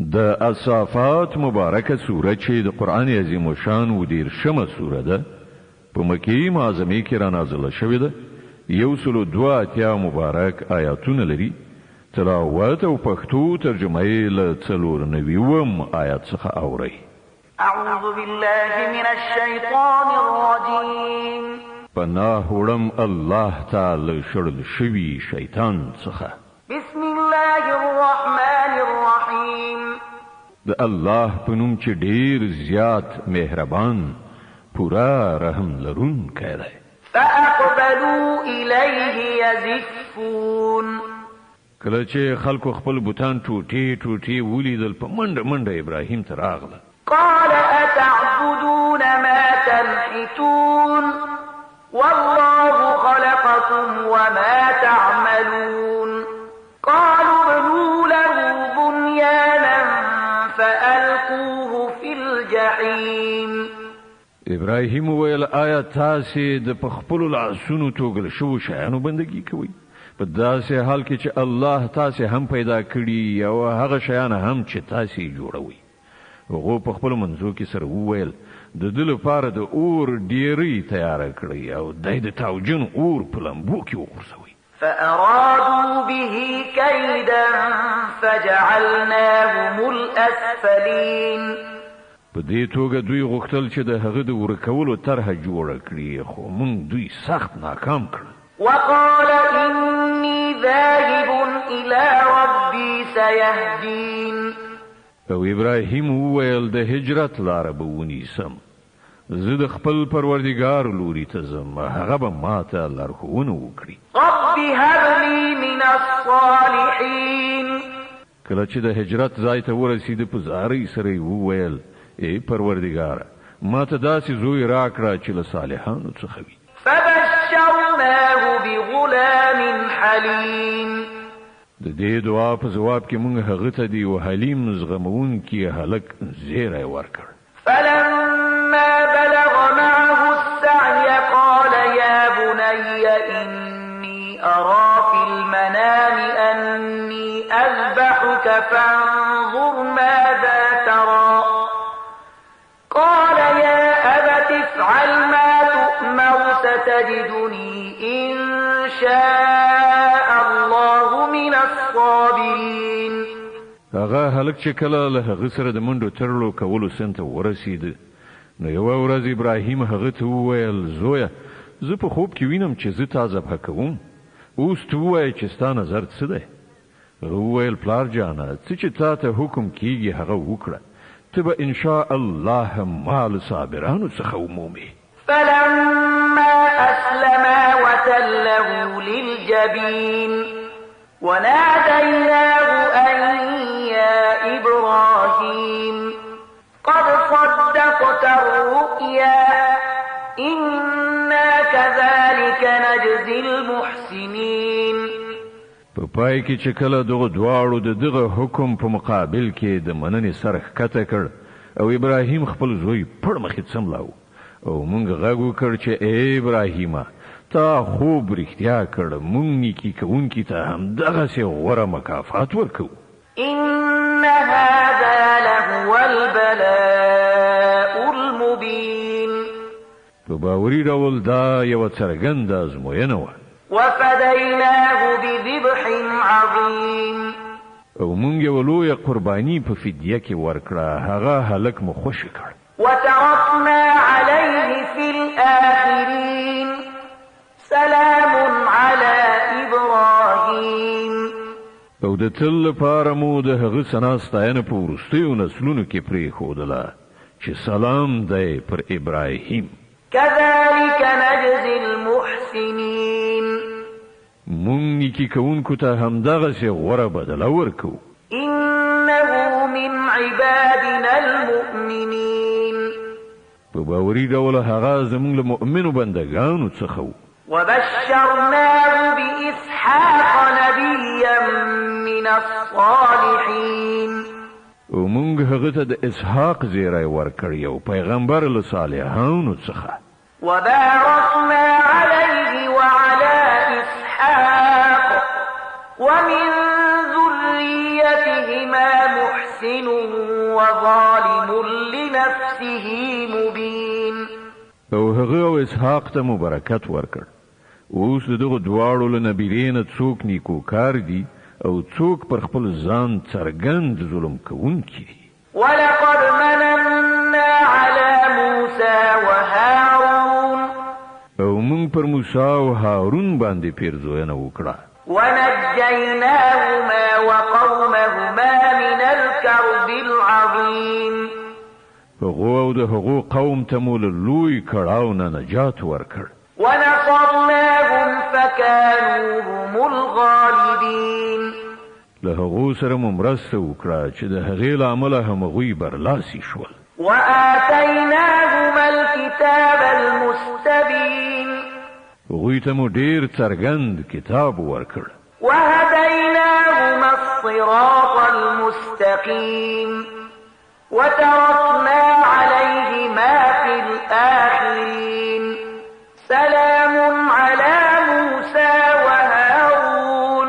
د الصافات مبارکه سوره چې د قران عظیم شان و دیر شمه سوره ده په مکی معظمه کې را نازله شوې ده. 102 مبارک آیاتونه لري. تلاوت او پښتو ترجمه یې له 490 آیات څخه اوري. اعوذ بالله من الشیطان الرجیم. پناه وړم الله تعالی شړل شوی شیطان څخه. بسم الله الرحمن الرحیم. د الله په نوم چې ډیر زیات مهربان پورا رحم لرونکی دی. فاقبلوا الیه یزفون. کله چې خلکو خپل بوتان ټوټي ټوټي ولیدل په منډه منډه ابراهیم ته راغله. قال اتعبدون ما تنحتون والله خلقكم وما تعملون. قالوا ابنوا له بنيانا فألقوه في الجحيم. ابراهیم ویل آیا تاسو د خپل لاسونو توګل شو شانو بندگی کوي په داسې حال کې چې الله تاسو هم پیدا کړی او هغه شیان هم چې تاسو جوړوي. هغه په خپل منځو کې سره وویل د دل لپاره د اور ډیری تیار کړی او د تاوجن اور په لمبو کې وغورځوي. فأرادوا به كيدا فجعلناهم الأسفلين. په دې توګه دوی غوښتل چې د هغه د ورکولو طرحه جوړه کړي خو موږ دوی سخت ناکام کړل. وقال إني ذاهب إلى ربي سيهدين. او ابراهیم وویل د هجرت لار به ونیسم. زه د خپل پروردګار لوري ته ځم هغه به ماته لارښوونه وکړي. رب هب لي من الصالحين. کله چې د هجرت ځای ته ورسید په زارۍ سره وویل ای پروردګار ماته داسې زوی راکړه چې له صالحانو څخه وي. فبشرناه بغلام حليم. د دې دعا په جواب کې موږ هغه ته دی او حلیم زغمون کې هلک زیری ورکړ. فلما بلغ معه السعي قال يا بني إني أرى في المنام أني أذبحك فانظر ماذا ترى. قال يا أبت افعل ما تؤمر ستجدني إن شاء الله من الصابرين. هغه هلک چې کله له هغه سره د منډو ترلو کولو سنت ورسید نو یو ورځ ابراهیم هغه ته وویل زویا زه په خوب کې وینم چې زه تازه پکوم اوس ته وایې چې ستا نظر څه دی. وویل پلار جانه څه چې تا ته حکم کیږي هغه وکړه ته به ان شاء الله مال صابرانو څخه ومومې. فلما أسلما وتله للجبين وناديناه أن يا إبراهيم قد صدقت الرؤيا إنا كذلك نجزي المحسنين. په پای کې چې کله دغه دواړو د دغه حکم په مقابل کې د مننې سره ښکته کړ او ابراهیم خپل زوی پړ مخې څملاو او مونږ غږ وکړ چې ای ابراهیمه تا خوب رښتیا کړ مونږ نیکي کوونکي ته هم دغسې غوره مکافات ورکوو. إن هذا لهو البلاء المبين. په باوري ډول دا یوه څرګنده ازموینه وه. وفديناه بذبح عظيم. او مونږ یوه لویه قرباني په فدیه کې ورکړه هغه هلک مو خوشې کړ. وتركنا عليه في الآخرين سلام على إبراهيم. او د تل لپاره مو د هغه ثنا ستاینه په وروستیو نسلونو کې پرېښودله چې سلام دی پر ابراهیم. كذلك نجزي المحسنين. مونږ نیکي کوونکو ته همدغسې غوره بدله ورکوو. إنه من عبادنا المؤمنين. په باوري ډول هغه زموږ له مؤمنو بندګانو څخه و. وبشرناه بإسحاق نبيا من الصالحين. او مونږ هغه ته د اسحاق زیری ورکړی او پیغمبر له صالحانو څخه. وباركنا عليه وعلى إسحاق ومن ذريته بهما محسن وظالم لنفسه مبين. او هغه او اسحاق ته مبارکت ورکړ. اوس دغه دواړو له نبیرینه څوک نیکوکار دي او څوک پر خپل ځان څرګند ظلم کوونکي دي. ولقد مننا على موسى وهارون. او موږ پر موسی او هارون باندې پیرزوینه وکړه. ونجيناهما وقومهما من الكرب العظيم. هغو او د هغو قوم ته مو له لوی کړاو نه نجات ورکړ. ونصرناهم فكانوا هم الغالبين. له هغو سره مو مرسته وکړه چې د هغې له امله همغوی برلاسي شول. وآتيناهما الكتاب المستبين. هغوی ته مو ډېر څرګند کتاب ورکړ. وهديناهما الصراط المستقيم. وتركنا عليهما في الآخرين. سلام على موسى وهارون.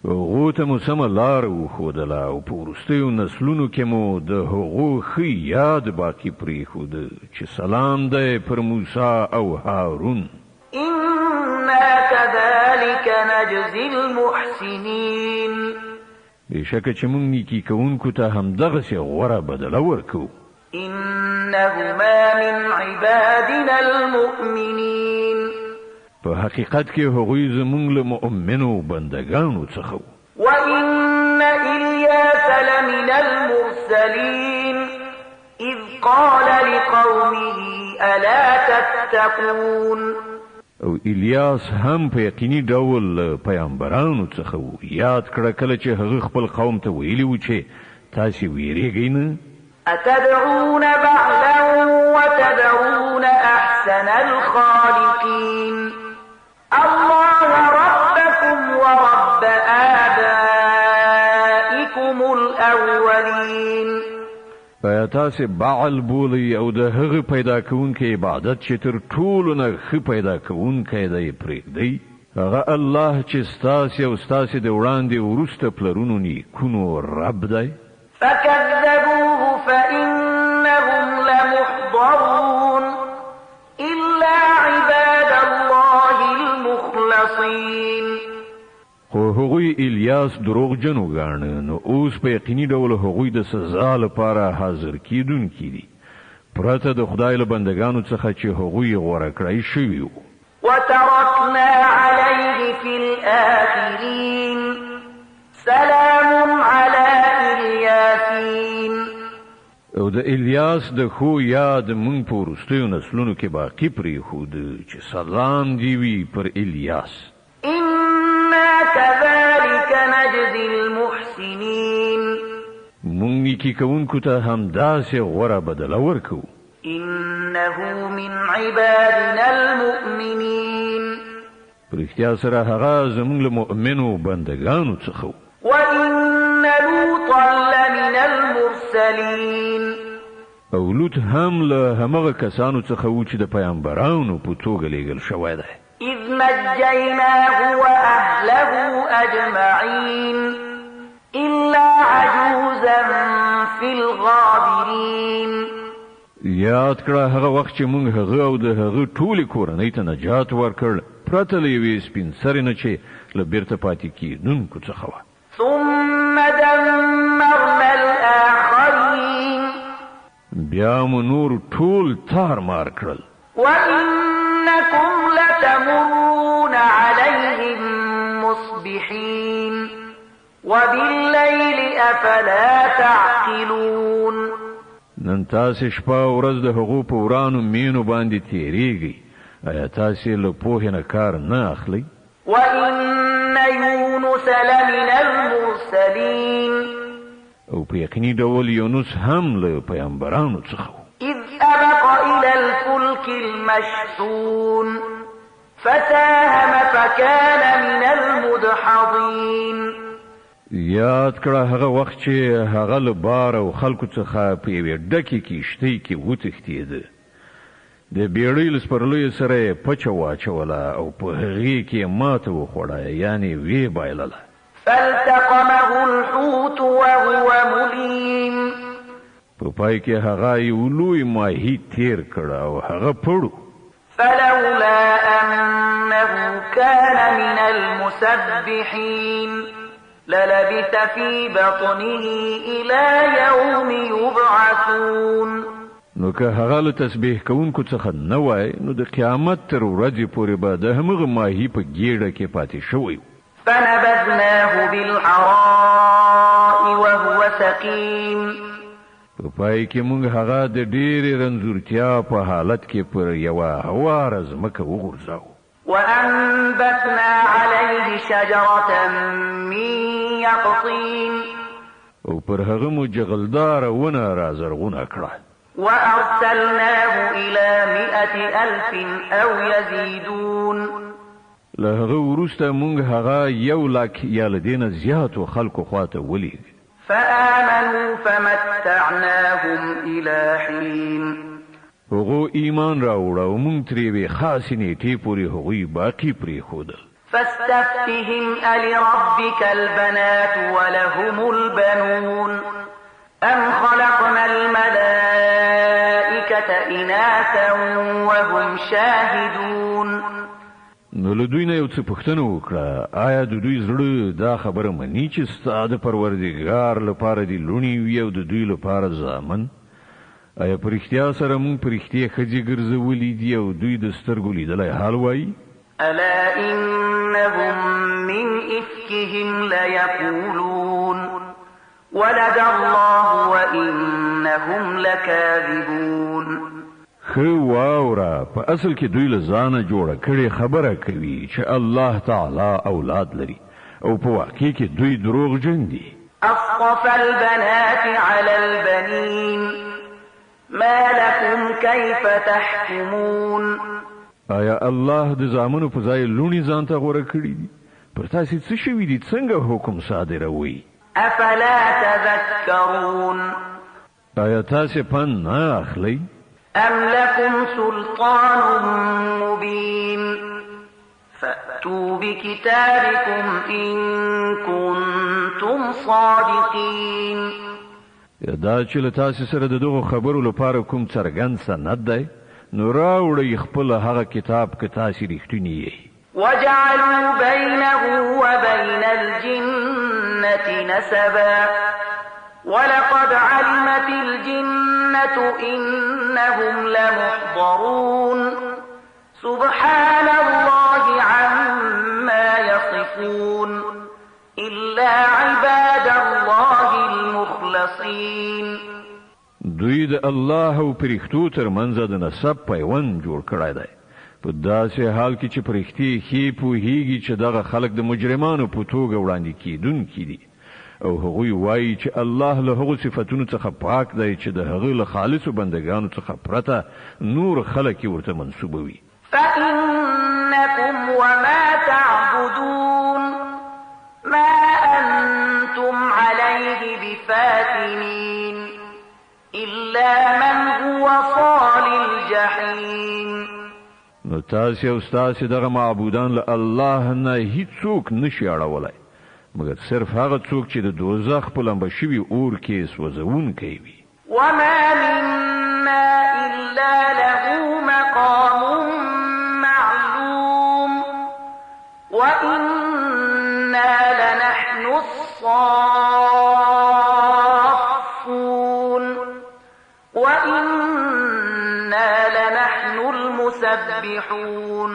هغو ته مو سمه لاره وښودله او په وروستیو نسلونو کې مو د هغو ښه یاد باقي پرېښوده چې سلام دی پر موسی او هارون. إنا كذلك نجزي المحسنين. بېشکه چې موږ نیکي کوونکو ته همدغسې غوره بدله ورکوو. إنهما من عبادنا المؤمنين. په حقیقت کې هغوی زموږ له مؤمنو بندګانو څخه وو. وإن إلياس لمن المرسلين. إذ قال لقومه ألا تتقون. او الیاس هم په یقیني ډول پیغمبرانو څخه وو. یاد کړه کله چې هغه خپل قوم ته ویلي وو چې تاسې ویریږئ نه. أتدعون بعلا وتدعون أحسن الخالقين. الله ربكم ورب آبائكم الأولين. آیا تاسې بعل بولئ او د هغه پیدا کوونکی عبادت چې تر ټولو نه ښه پیدا کوونکی دی پرېږدئ؟ هغه الله چې ستاسې او ستاسې د وړاندې وروسته پلرونو نیکونو رب دی. فكذبوه فإنهم لمحضرون إلا عباد الله المخلصين. خو هغوی الیاس دروغجن وګاڼه، نو اوس په یقیني ډول هغوی د سزا لپاره حاضر کیدونکي دي پرته د خدای له بندګانو څخه چې هغوی غوره کړی شوي وو. وتركنا عليه في الآخرين. سلام على الياسين. او د الیاس د خو یاد مونږ په وروستیو نسلونو کې باقي پرېښود چې سلام دی وي پر الیاس. إنا كذلك نجزي المحسنين. مونږ نیکي کوونکو ته همداسې غوره بدله ورکوو. إنه من عبادنا المؤمنين. په رښتیا سره هغه زموږ له مؤمنو بندګانو څخه و. وإن لوطا لمن المرسلين. او لوط هم له همغه کسانو څخه و چې د پیغمبرانو په توګه لېږل شوی دی. إذ نجيناه وأهله أجمعين إلا عجوزا في الغابرين. یاد کړه هغه وخت چې موږ هغه او د هغه ټولې کورنۍ ته نجات ورکړ پرته له یوې سپین سرې نه چې له بیرته پاتې کېدونکو څخه وه. ثم دمرنا الآخرين. بیا مو نور ټول تار مار کړل. وإنكم لتمرون عليهم مصبحين وبالليل أفلا تعقلون. نن تاسې شپه ورځ د هغو په ورانو مینو باندې تیریږئ، آیا تاسې له پوهې نه کار نه اخلئ؟ وإن يونس لمن المرسلين. او په یقیني ډول یونس هم له پیغمبرانو څخه و. إذ أبق إلى الفلك المشحون فساهم فكان من المدحضين. یاد کړه هغه وخت چې هغه له بار او خلکو څخه په یوې ډکې کښتۍ کې وتښتېده. د بیړۍ له سپرلیو سره یې پچه واچوله او په هغې کې یې ماته وخوړه، یعنې ویې بایلله. فالتقمه الحوت وهو مليم په پای کې هغه یو لوی ماهی تیر کړ او هغه پړو فلولا أنه كان من المسبحين للبث في بطنه إلى يوم يبعثون نو که هغه له تسبیح کوونکو څخه نه وای نو د قیامت تر ورځې پورې به د همغه ماهی په ګیډه کې پاتې شوی فنبذناه بالعراء وهو سقيم په پای کې موږ هغه د ډېرې رنځورتیا په حالت کې پر یوه هواره ځمکه وغورځاو وأنبتنا عليه شجرة من يقطين او پر هغه مو جغلدار ونه را زرغونه کړه وأرسلناه إلى 100,000 أو يزيدون له هغه وروسته موږ هغه 100,000 یا له دې نه زیاتو خلکو خواته ولیږ فآمنوا فمتعناهم إلى حين هغو ایمان راوړ او موږ ترې وې خاصې نیټې پورې هغوی باقي پرېښودل فاستفتهم ألربك البنات ولهم البنون أم خلقنا الملائكة إناثا وهم شاهدون نو له دوی نه یو څه پوښتنه وکړه آیا د دوی زړه دا خبره مني چې ستا د پروردګار لپاره دي لوڼې وي او د دوی لپاره زامن آیا په رښتیا سره موږ په رښتیا ښځې ګرځولي دي او دوی د سترګو لیدلی حال وایي ألا إنهم من إفكهم ليقولون ولد الله وإنهم لكاذبون خو واورا په اصل کې دوی له ځانه جوړه کړې خبره کوي چې الله تعالی اولاد لري او په واقع کې دوی دروغجن دي أصطفى البنات على البنين ما لكم كيف تحكمون آیا الله د زامنو په ځای لونی ځان ته غوړه کړی دي پر تاسو څه شوي دي څنګه حکم صادروي أفلا تذكرون آیا تاسو پن نه اخلي أم لكم سلطان مبين فأتوا بكتابكم إن كنتم صادقين دا چې له تاسو سره د دغه خبرو لپاره کوم څرګند سند دی نو راوړئ خپل هغه کتاب که تاسو رښتینی یې وجعلوا بينه وبين الجنة نسبا ولقد علمت الجنة إنهم لمحضرون سبحان الله عما يصفون إلا عباد الله المخلصين دوی د الله او پرښتو ترمنځ د نسب پیوند جوړ کړی دی په داسې حال کې چې پرښتې ښې پوهیږي چې دغه خلک د مجرمانو په توګه وړاندې کیدونکي دي او هغوی وایي چې الله له هغو صفتونو څخه پاک دی چې د هغه له خالصو بندګانو څخه پرته نور خلک یې ورته منسوبوي فإنكم وما تعبدون ما أنتم عليه بفاتنين إلا من هو صال الجحيم نو تاسو او تاسو دغه معبودان له الله نه هیڅوک نشي اړولای مګر صرف هغه څوک چې د دوزخ په لمبه شوي اور کې سوځونکی وي وما منا إلا له مقام معلوم وإنا لنحن الصافون وإنا لنحن المسبحون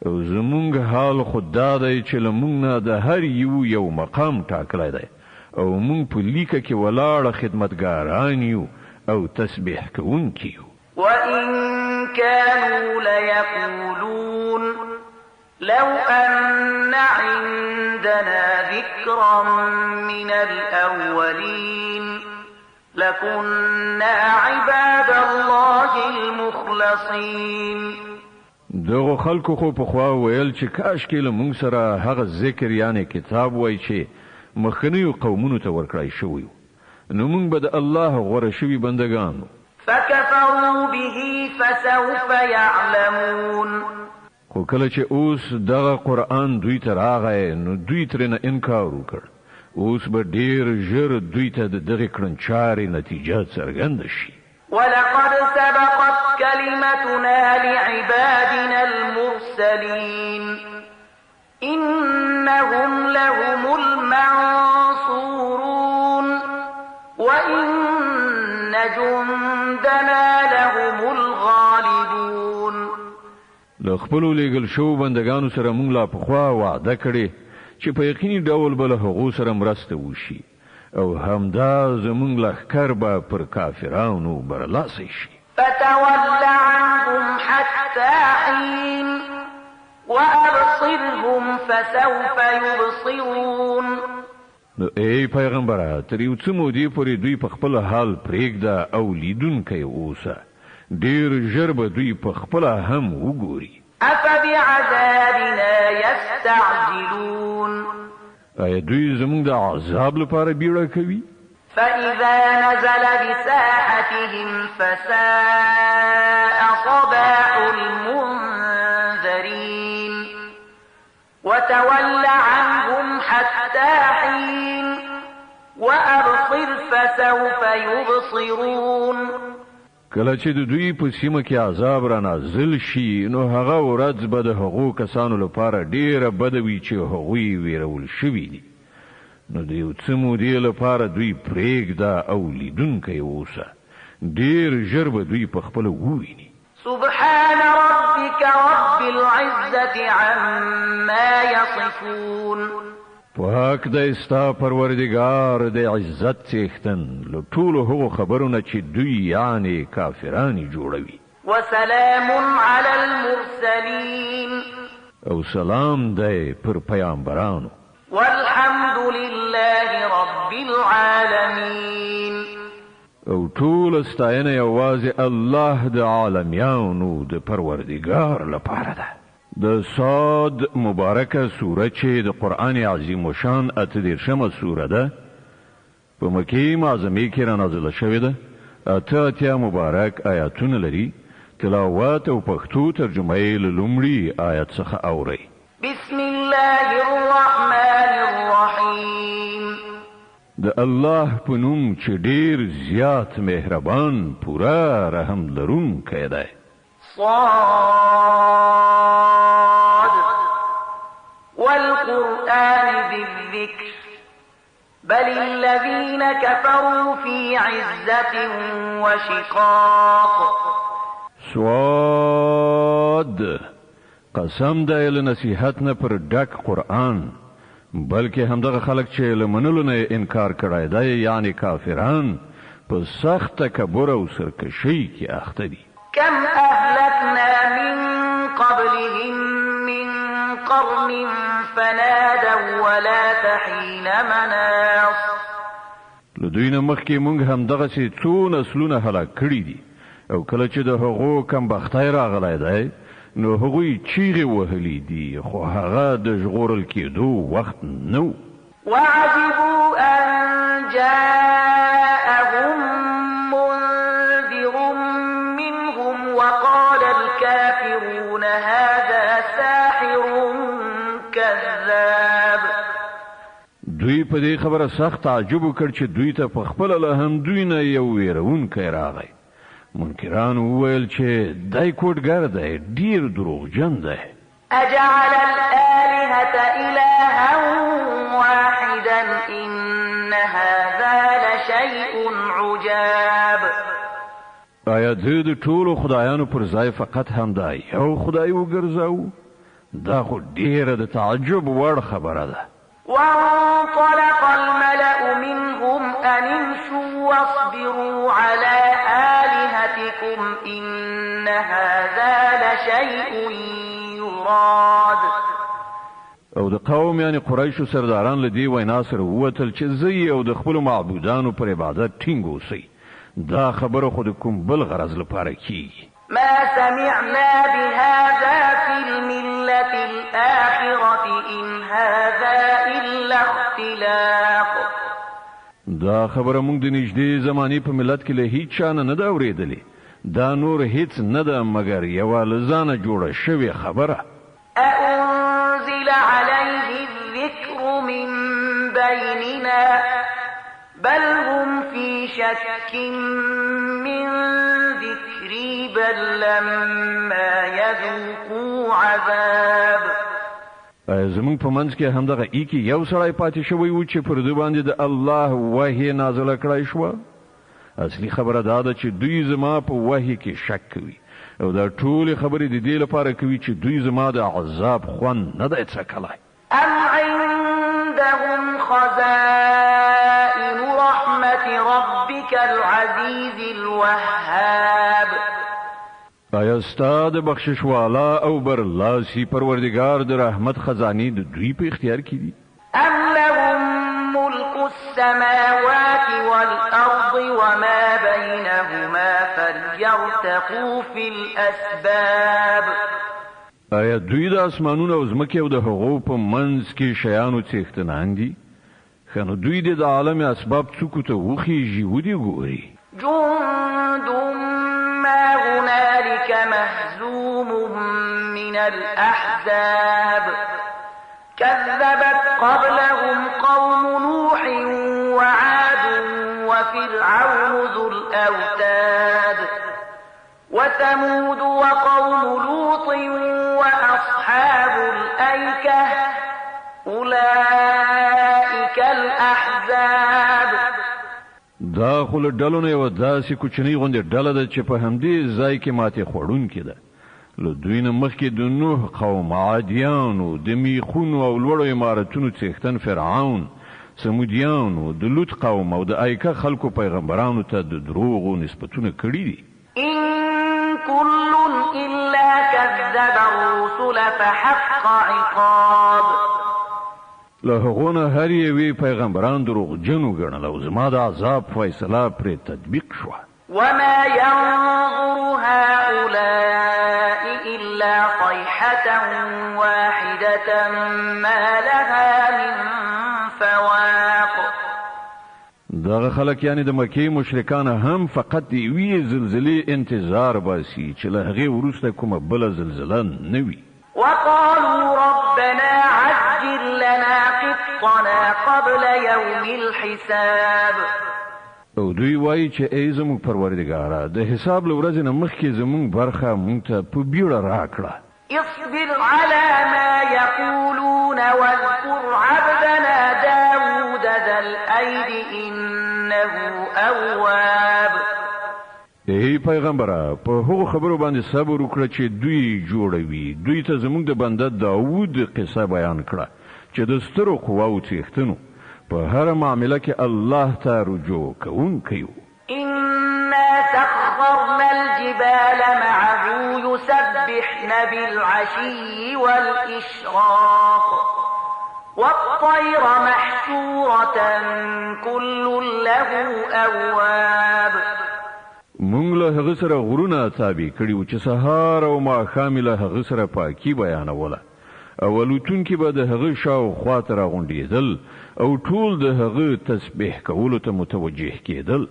او زمونږ حال خدا دی چې لمونږ نه د هر یو مقام ټاکلی دی او مونږ په لیکه کې ولاړه خدمتګاران یو او تسبیح کوونکي یو وإن كانوا ليقولون لو أن عندنا ذكرا من الأولين لكنا عباد الله المخلصين دغه خلکو خو په خوا ویل چې کاش کې له مونږ سره هغه ذکر یعنی کتاب وای چې مخکنیو قومونو ته ورکړای شوی نو مونږ به د الله غوړه شوی بندگانو فكفروا به فسوف يعلمون خو کله چې اوس دغه قرآن دوی ته راغی نو دوی ترنه انکار وکړ. اوس به ډیر ژر دوی ته دغه کړنچارې نتیجه څرګنده شي. ولقد سبقت كلمتنا لعبادنا المرسلين إنهم لهم المنصورون وإن جندنا لهم الغالبون. لخپلو لېږل شو بندگانو سره موږ لا پخوا وعده کړې چې په یقیني ډول به له هغو سره مرسته وشي او همدا زموږ لښکر به پر کافرانو برلاسی شي. فتول عنهم حتى حين وأبصرهم فسوف يبصرون. نو ای پیغمبره تر یو څه مودې پورې دوی په خپل حال پرېږده او لیدونکی اوسه. ډېر ژر به دوی په خپله هم وګوري. أفبعذابنا يستعجلون. آیا دوی زموږ د عذاب لپاره بیړه کوي؟ فإذا نزل بساحتهم فساء صباح المنذرين وتول عنهم حتى حين وأبصر فسوف يبصرون. کله چې د دوی په سیمه کې عذاب را نازل شي نو هغه ورځ به د هغو کسانو لپاره ډیره بده وي چې هغوی ویرول شوي دي. نو د یو څه مودې لپاره دوی پرېږده او لیدونکی اوسه. ډیر ژر به دوی په خپله وویني. سبحان ربك رب العزة عما يصفون. پاک د ستا پروردگار د عزت څښتن له ټولو هغو خبرونه چې دوی یعنی کافرانی جوړوي. وسلام على المرسلين. او سلام دی پر پیامبرانو. والحمد لله رب العالمين. او ټول ستاینه یوازې الله د عالمیانو د پروردگار لپاره ده. د صاد مبارکه سوره چې د قرآن عظیم و شان 38مه سوره ده په مکې معظمې کې را نازله شوې ده. 88 مبارک آیاتونه لري. تلاوت او پښتو ترجمه یې له لومړي آیت څخه اورئ. بسم الله الرحمن الرحیم. د الله په نوم چې ډیر زیات مهربان پورا رحم لرونکی دی. صاد والقرآن ذي الذكر بل الذين كفروا في عزة وشقاق. صاد قسم دی له نصیحت نه پر ډک قرآن بلکې همدغه خلک چې له منلو نه انکار کړی دی یعنی کافران په سخت تکبر او سرکشي کې اخته دي. كم أهلكنا من قبلهم من قرن فنادوا ولا تحين مناص. له دوی نه مخکې موږ همدغسې څو نسلونه هلاک کړي دي او کله چې د هغو کمبختی راغلی دی نو هغوی چیغې وهلي دي خو هغه د ژغورل کېدو وخت نه و. وعجبوا أن جاءهم منذر منهم وقال الكافرون هذا ساحر كذاب. دوی په دې خبره سخت تعجب وکړ چې دوی ته په خپله له همدوی نه یو ویرونکی راغی. منکران وویل چې دای کوډګر دی ډیر دروغجن دی. أجعل الآلهة إلها واحدا إن هذا لشيء عجاب. آیا دوی د ټولو خدایانو پر ځای فقط همدا یو خدای وګرځاو؟ دا خو ډیره د تعجب وړ خبره ده. وانطلق الملأ منهم أن امشوا واصبروا على آلهتكم إن هذا لشيء يراد. او د قوم یعنی قریشو سرداران له دې وینا سره ووتل چې زه او د خپلو معبودانو پر عبادت ټینګ اوسئ. دا خبره خو د کوم بل غرض لپاره کیږي. ما سمعنا بهذا في الملة الآخرة إن هذا إلا اختلاق. دا خبره موږ د نږدې زمانې په ملت کې له هیڅ چا نه ده اورېدلې. دا نور هیڅ نه ده مګر یوه له ځانه جوړه شوې خبره. أنزل عليه الذكر من بيننا بل هم في شك من ذكري بل لما يذوقوا عذاب. زمون په منځ کې همدغه ایکی یو سړی پاتې شوی و چې پر دې باندې د الله وحی نازله کړای شو. اصلي خبره دا ده چې دوی زما په وحی کې شک کوي او دا ټول خبرې د دې لپاره کوي چې دوی زما د عذاب خوند نه دی څکلای. ام عندهم خزائن رحمت ربك العزيز الوهاب. آیا ستا د بخشش والا او برلاسی پروردگار د رحمت خزانه د دوی په اختیار کې دي؟ ام لهم ملك السماوات والأرض وما بينهما فليرتقوا في الأسباب. آیا دوی د اسمانونو او ځمکې او د هغو په منځ کې شیانو څښتنان دي؟ خنو دوی د عالم اسباب څوک ته وخیږي ودی ګوري. جند ما هنالك مهزوم من الأحزاب كذبت قبلهم قوم نوح وعاد وفرعون ذو الأوتاد وثمود وقوم لوط وأصحاب الأيكة أولئك الأحزاب. دا خل ډلونه یو داسې کوچنی غونډه ډله ده چې په همدې ځای کې ماته خورون کړه. له دوی نه مخکې د نوح قوم، عادیانو، د میخونو او لوړو عمارتونو څښتن فرعون، سمودیانو، د لوط قوم او د ایکه خلکو پیغمبرانو ته د دروغو نسبتونه کړی دي. إن كل إلا كذب الرسل فحق عقاب. له هغونه هر یوې پیغمبران دروغجنو ګڼل او زما د عذاب فیصله پرې تطبیق شوه. وما ينظر هؤلاء إلا صيحة واحدة ما لها من فواق. دغه خلک یعنی د مکې مشرکان هم فقط د یوې زلزلې انتظار باسي چې له هغې وروسته کومه بله زلزله نه وي. وقالوا ربنا عجل لنا قطنا قبل يوم الحساب. او دوی وایي چې ای زموږ پروردګاره د حساب له ورځې نه مخکې زموږ برخه موږ ته په بیړه راکړه. اصبر على ما يقولون واذكر عبدنا داود ذا الأيد إنه أواب. ای پیغمبره په هغو خبرو باندې صبر وکړه چې دوی جوړوي. دوی ته زموږ د بنده داود قصه بیان کړه چې د سترو قواو څښتنو په هر معامله کې الله ته رجوع کوونکی و. إنا سخرنا الجبال معه يسبحن بالعشي والإشراق والطير محشورة كل له أواب. مونږ له هغه سره غرونه تابع کړي و چې سهار او ماښام له هغه سره پاکي بیانوله او الوتونکي به د هغه شاوخوا ته راغونډېدل او ټول د هغه تسبیح کولو ته متوجه کېدل.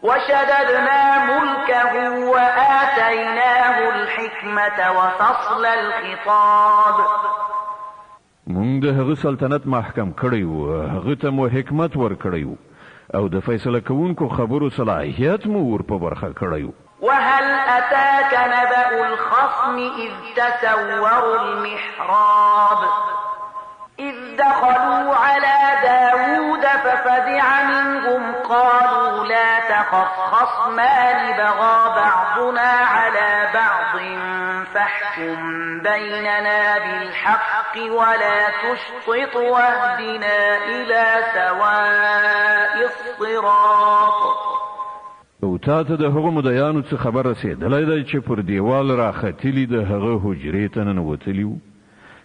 وشددنا ملكه وآتيناه الحكمة وفصل الخطاب. مونږ د هغه سلطنت محکم کړی و، هغه ته مو حکمت ورکړی و او د فیصله کوونکو خبرو صلاحیت مو ور په برخه کړی و. وهل أتاك نبأ الخصم إذ تسوروا المحراب إذ دخلوا على داود ففزع منهم قالوا لا تخف خصمان بغى بعضنا على بعض فاحكم بيننا بالحق ولا تشطط واهدنا إلى سواء الصراط. او تا ته د هغو مدیانو څخه خبر رسېدلی دی چې پر دیوال راختلي د هغه حجرې ته ننوتلي وو.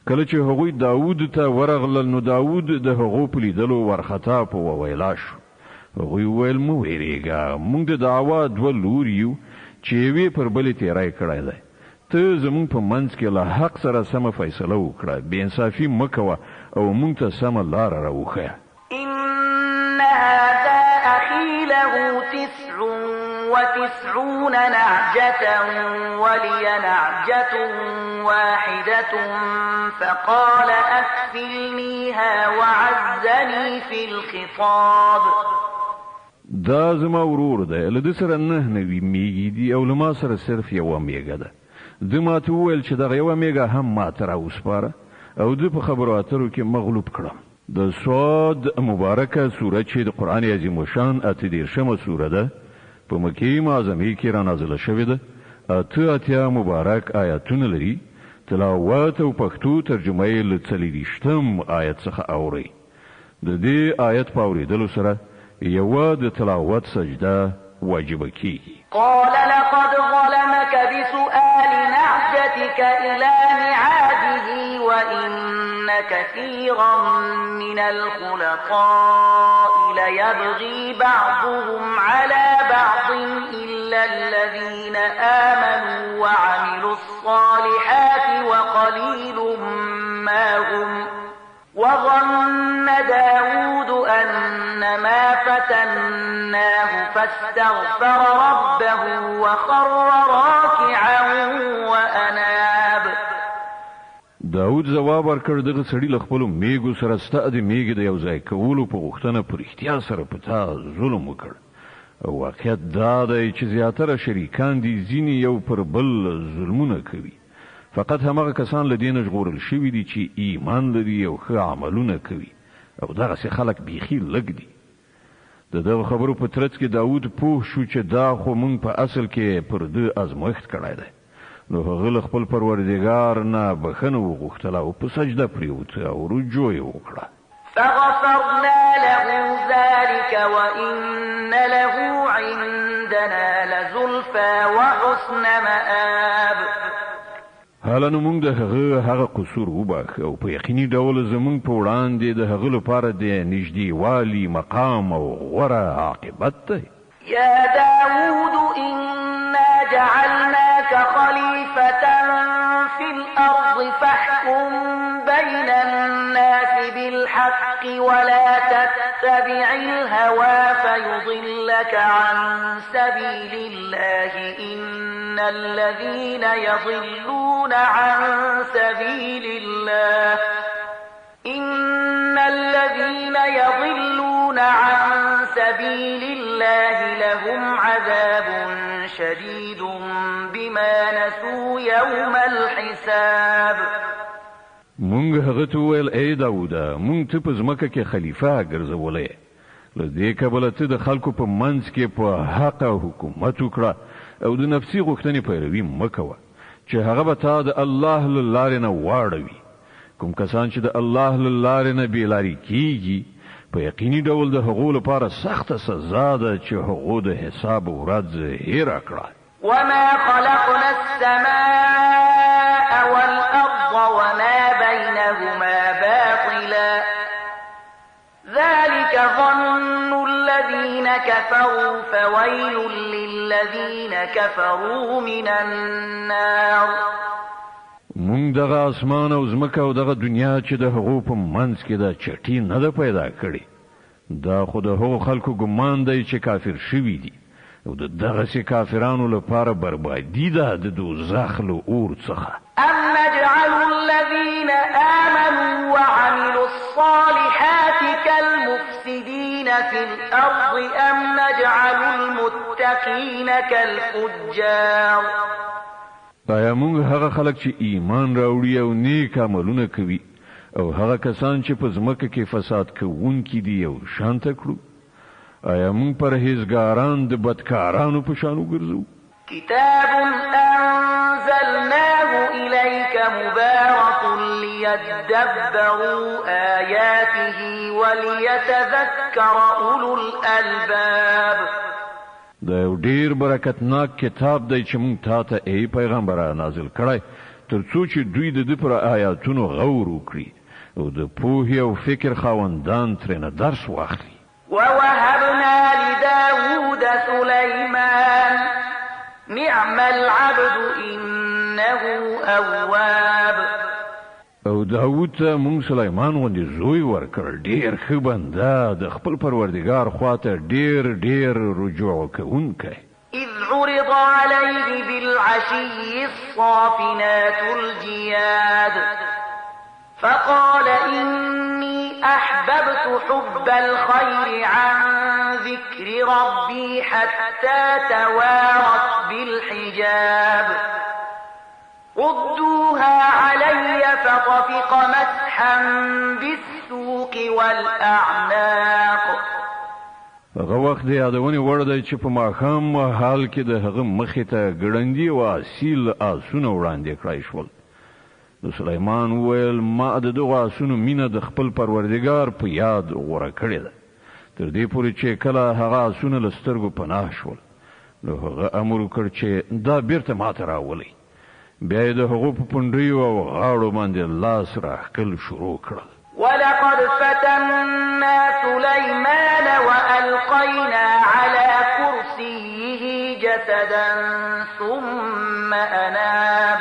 کله چې هغوی داود ته ورغلل نو داود د هغو په لیدلو ورخطا په وویلا شو. هغوی وویل مه ویرېږه، موږ د دعوا دوه لوري یو چې یوې پر بلې تیری کړی دی. ته زموږ په منځ کې له حق سره سمه فیصله وکړه، بې انصافي مه کوه او موږ ته سمه لاره راوښیه. إن هذا أخي له 9 وتسعون نعجة ولي نعجة واحدة فقال أكفلنيها وعزني في الخطاب. دا زما ورور دی، له ده سره 9 نوي میږي دي او له ما سره صرف یوه میږه ده. ده ماته وویل چې دغه یوه میږه هم ماته راوسپاره او ده په خبرو اترو کې مغلوب کړم. د صاد مبارکه سوره چې د قرآن عظیم الشان 38مه سوره ده، په مکې معظمې کې را نازله شوې ده. 88 مبارک آیاتونه لري. تلاوت او پښتو ترجمه یې له 40 آیت څخه اوري. د دې آیت په اورېدلو سره یوه د تلاوت سجده واجبه کیږي. قال لقد ظلمك بسؤال نعجتك إلى نعاجه وإن كثيرا من الخلطاء ليبغي بعضهم على بعض إلا الذين آمنوا وعملوا الصالحات وقليل ما هم. وظن داود أنما فتناه فاستغفر ربه وخر راكعا وأناب. داود جواب ورکړ دغه سړي له خپلو میږو سره ستا د میږې د یو ځای کولو په غوښتنه په رښتیا سره په تا ظلم وکړ. واقعیت دا دی چې زیاتره شریکان دي ځینې یو پر بل ظلمونه کوي. فقط همغه کسان له دې نه ژغورل شوي دي چې ایمان لري او ښه عملونه کوي او دغسې خلک بیخي لږ دي. د دغه خبرو په ترڅ کې داود پوه شو چې دا خو موږ په اصل کې پر ده ازمایښت کړی دی. نو هغه له خپل پروردګار نه بخښنه وغوښتله او په سجده پرېوت او رجوع یې وکړه. فغفرنا له ذلك وإن له عندنا لزلفى وحسن مآب. حالا نو موږ د هغه قصور وباخه او په یقیني ډول زموږ په وړاندې د هغه لپاره د نږدېوالي مقام او غوره عاقبت دی. يا داود إنا جعلناك خليفة في الأرض فاحكم بين الناس بالحق ولا تتبع الهوى فيضلك عن سبيل الله إن الذين يضلون عن سبيل الله لهم عذاب شديد بما نسوا يوم الحساب. مونږ هغه ته وویل ای داوده مونږ ته په ځمکه کې خلیفه ګرځولی. له دې کبله ته د خلکو په منځ کې په حق حکومت وکړه او د نفسي غوښتنې پیروي مه کوه چې هغه به تا د الله له لارې نه واړوي. کوم کسان چې د الله له لارې نه بېلارې کیږي په یقیني ډول د هغو لپاره سخته سزا ده چې هغو د حساب ورځ هېره کړه. وما خلقنا السماء والأرض وما بينهما باطلا ذلك ظن الذين كفروا فويل للذين كفروا من النار. مونږ دغه اسمان او ځمکه او دغه دنیا چې د هغو په منځ کې ده چټي نه ده پیدا کړې. دا خو د هغو خلکو ګمان دی چې کافر شوي دي او د دغسې کافرانو لپاره بربادي ده د دوزخ له اور څخه. أم نجعل الذين آمنوا وعملوا الصالحات كالمفسدين في الأرض أم نجعل المتقين كالفجار. آیا موږ هغه خلک چې ایمان راوړي او نیک عملونه کوي او هغه کسان چې په ځمکه کې فساد کوونکي دي یو شانته کړو؟ آیا موږ پرهیزګاران د بدکارانو په شان وګرځو؟ كتاب أنزلناه إليك مبارك ليدبروا آياته وليتذكر أولو الألباب. دا یو ډیر برکتناک کتاب دی چې موږ تا ته ای پیغمبره نازل کړی تر څو چې دوی د دې پر آیاتونو غور وکړي او د پوهې او فکر خاوندان ترېنه درس واخلي. ووهبنا لداود سليمان نعم العبد إنه أواب. او داوود ته مونږ سليمان غوندې زوی ورکړ، ډیر ښه بنده، د خپل پروردګار خواته ډیر رجوع کوونکی. إذ عرض عليه بالعشي الصافنات الجياد فقال إني أحببت حب الخير عن ذكر ربي حتى توارت بالحجاب ردوها علي فطفق مسحا بالسوق والأعناق. هغه وخت د یادونې وړ دی چې په ماښام حال کې د هغه مخې ته ګړندي او اصیل آسونه وړاندې کړای شول. نو سلیمان وویل ما د دغه آسونو مینه د خپل پروردګار په یاد غوره کړې ده، تر دې پورې چې کله هغه آسونه له سترګو پناه شول نو هغه امر وکړ چې دا بیرته ماته راولئ. بیا یې د هغو په پنډیو او غاړو باندې لاس راښکل شروع کړل. ولقد فتنا سليمان وألقينا على كرسيه جسدا ثم أناب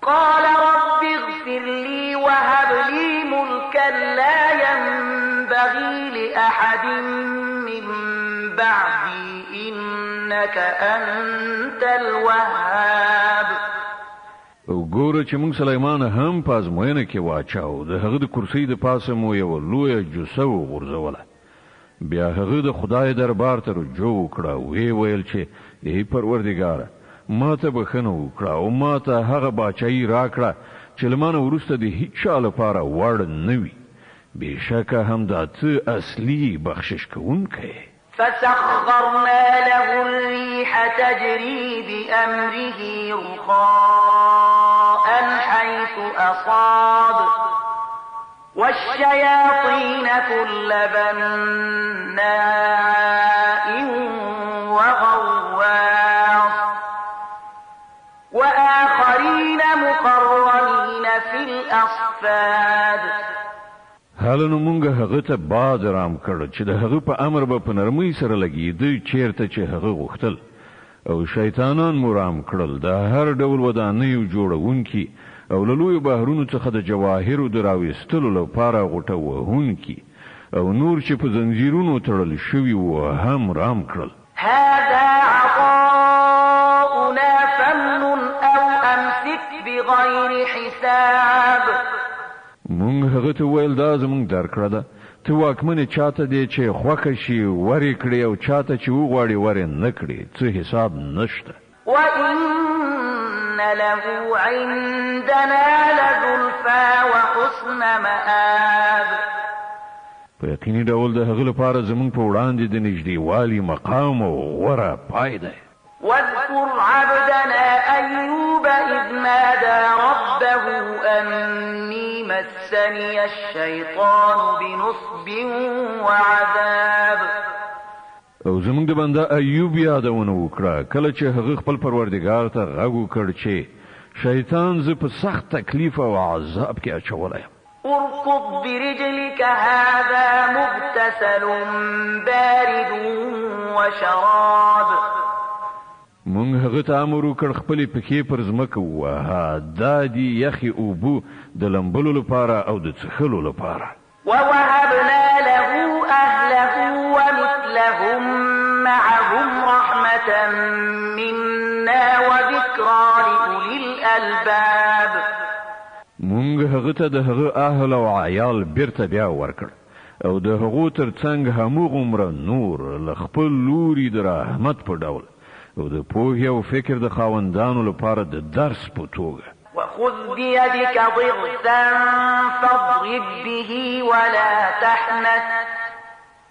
قال رب اغفر لي وهب لي ملكا لا ينبغي لأحد من بعدي إنك أنت الوهاب. او ګوره چې موږ سليمان هم په ازموینه کې واچاو، د هغه د کرسۍ د پاسه مو یو لویه جوسه وغورځوله. بیا هغه د خدای دربار ته رجوع وکړه، وی ویل چې ای پروردګاره ما ته بخښنه وکړه او ما ته هغه باچایي راکړه چې له ما نه وروسته د هیڅ چا لپاره وړ نه وي. بېشکه همدا ته اصلي بخشش کوونکی. فسخرنا له الريح تجري بأمره رخاء حيث أصاب والشياطين كل بناء وغواص وآخرين مقرنين في الأصفاد. حالنو مونږ هغه ته باد رام کړ چې د هغه په امر به په نرمۍ سره لګېده چیرته چې هغه غوښتل، او شیطانان مو رام کړل د هر ډول ودانیو جوړونکي او له لویو بحرونو څخه د جواهرو د راویستلو لپاره غوټه وهونکي او نور چې په زنځیرونو تړل شوي وو هم رام کړل. هذا عطاؤنا فمن أو أمسك بغير حساب. مونږ هغه ته ویل دا زمونږ درکړه ده، ته واکمنې چاته دی چې خوښه شي ورې کړي او چاته چې وغواړي ورې نه کړي، څه حساب نشته. وإن له عندنا لزلفى وحسن مآب. په یقیني ډول د هغه لپاره زمونږ په وړاندې د نږدېوالي مقام او غوره پای دی. واذكر عبدنا أيوب إذ نادى ربه أني مسني الشيطان بنصب وعذاب. او زمونږ د بنده ایوب یادونه وکړه کله چې هغه خپل پروردګار ته غږ وکړ چې شیطان زه په سخت تکلیف او عذاب کې اچولی یم. اركض برجلك هذا مغتسل بارد وشراب. مونږ هغه ته امر وکړ خپلې پښې پر ځمکه ووهه، دا دي یخې اوبه د لمبلو لپاره او د څښلو لپاره. ووهبنا له أهله ومثلهم معهم رحمة منا وذكرى لأولي الألباب. مونږ هغه ته د هغه اهل او عیال بیرته بیا ورکړ او د هغو تر څنګ همغومره نور له خپل لوري د رحمت په ډول او د پوهې او فکر د خاوندانو لپاره د درس په توګه. وخذ بيدك ضغثا فاضرب به ولا تحنث